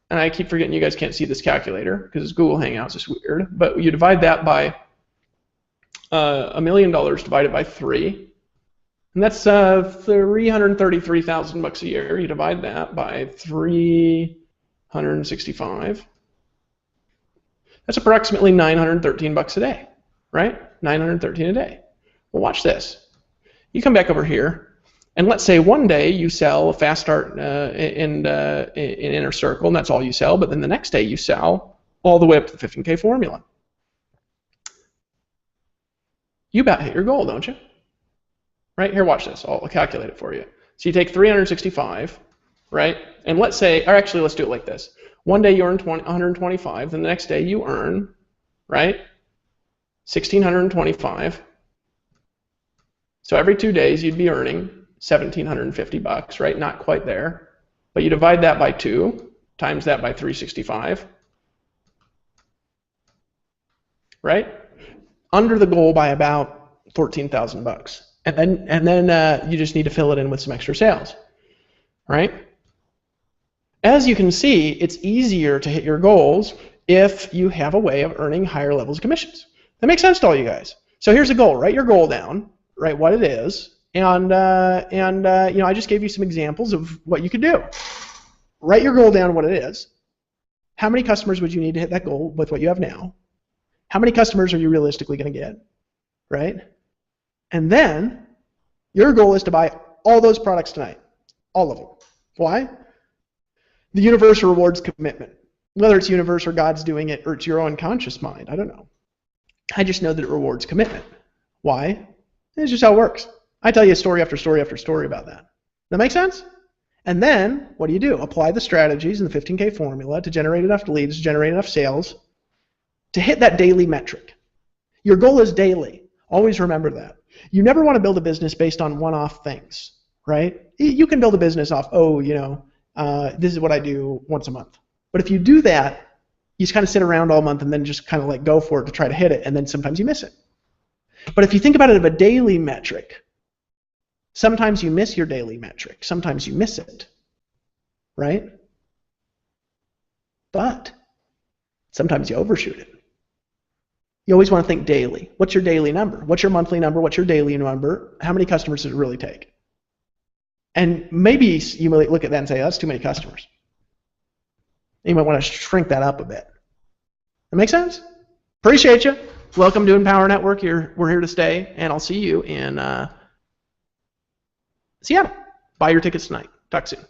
and I keep forgetting you guys can't see this calculator because it's Google Hangouts. It's weird, but you divide that by $1 million divided by 3. And that's $333,000 a year. You divide that by 365. That's approximately $913 a day, right? 913 a day. Well, watch this. You come back over here, and let's say one day you sell a fast start in Inner Circle, and that's all you sell. But then the next day you sell all the way up to the 15K formula. You about hit your goal, don't you? Right here, watch this. I'll calculate it for you. So you take 365, right? And let's say, or actually, let's do it like this. One day you earn 125, then the next day you earn, right, 1,625. So every 2 days you'd be earning $1,750, right? Not quite there, but you divide that by 2, times that by 365, right? Under the goal by about $14,000. And then you just need to fill it in with some extra sales, right? As you can see, it's easier to hit your goals if you have a way of earning higher levels of commissions. That makes sense to all you guys. So here's a goal. Write your goal down, write what it is, and I just gave you some examples of what you could do. Write your goal down, what it is. How many customers would you need to hit that goal with what you have now? How many customers are you realistically going to get, right? And then your goal is to buy all those products tonight, all of them. Why? The universe rewards commitment. Whether it's universe or God's doing it or it's your unconscious mind, I don't know. I just know that it rewards commitment. Why? It's just how it works. I tell you story after story after story about that. That make sense? And then what do? Apply the strategies in the 15K formula to generate enough leads, generate enough sales to hit that daily metric. Your goal is daily. Always remember that. You never want to build a business based on one-off things, right? You can build a business off, this is what I do once a month. But if you do that, you just kind of sit around all month and then just kind of like go for it to try to hit it, and then sometimes you miss it. But if you think about it as a daily metric, sometimes you miss your daily metric. Sometimes you miss it, right? But sometimes you overshoot it. You always want to think daily. What's your daily number? What's your monthly number? What's your daily number? How many customers does it really take? And maybe you might look at that and say, oh, that's too many customers. You might want to shrink that up a bit. That make sense? Appreciate you. Welcome to Empower Network. We're here to stay, and I'll see you in Seattle. Buy your tickets tonight. Talk soon.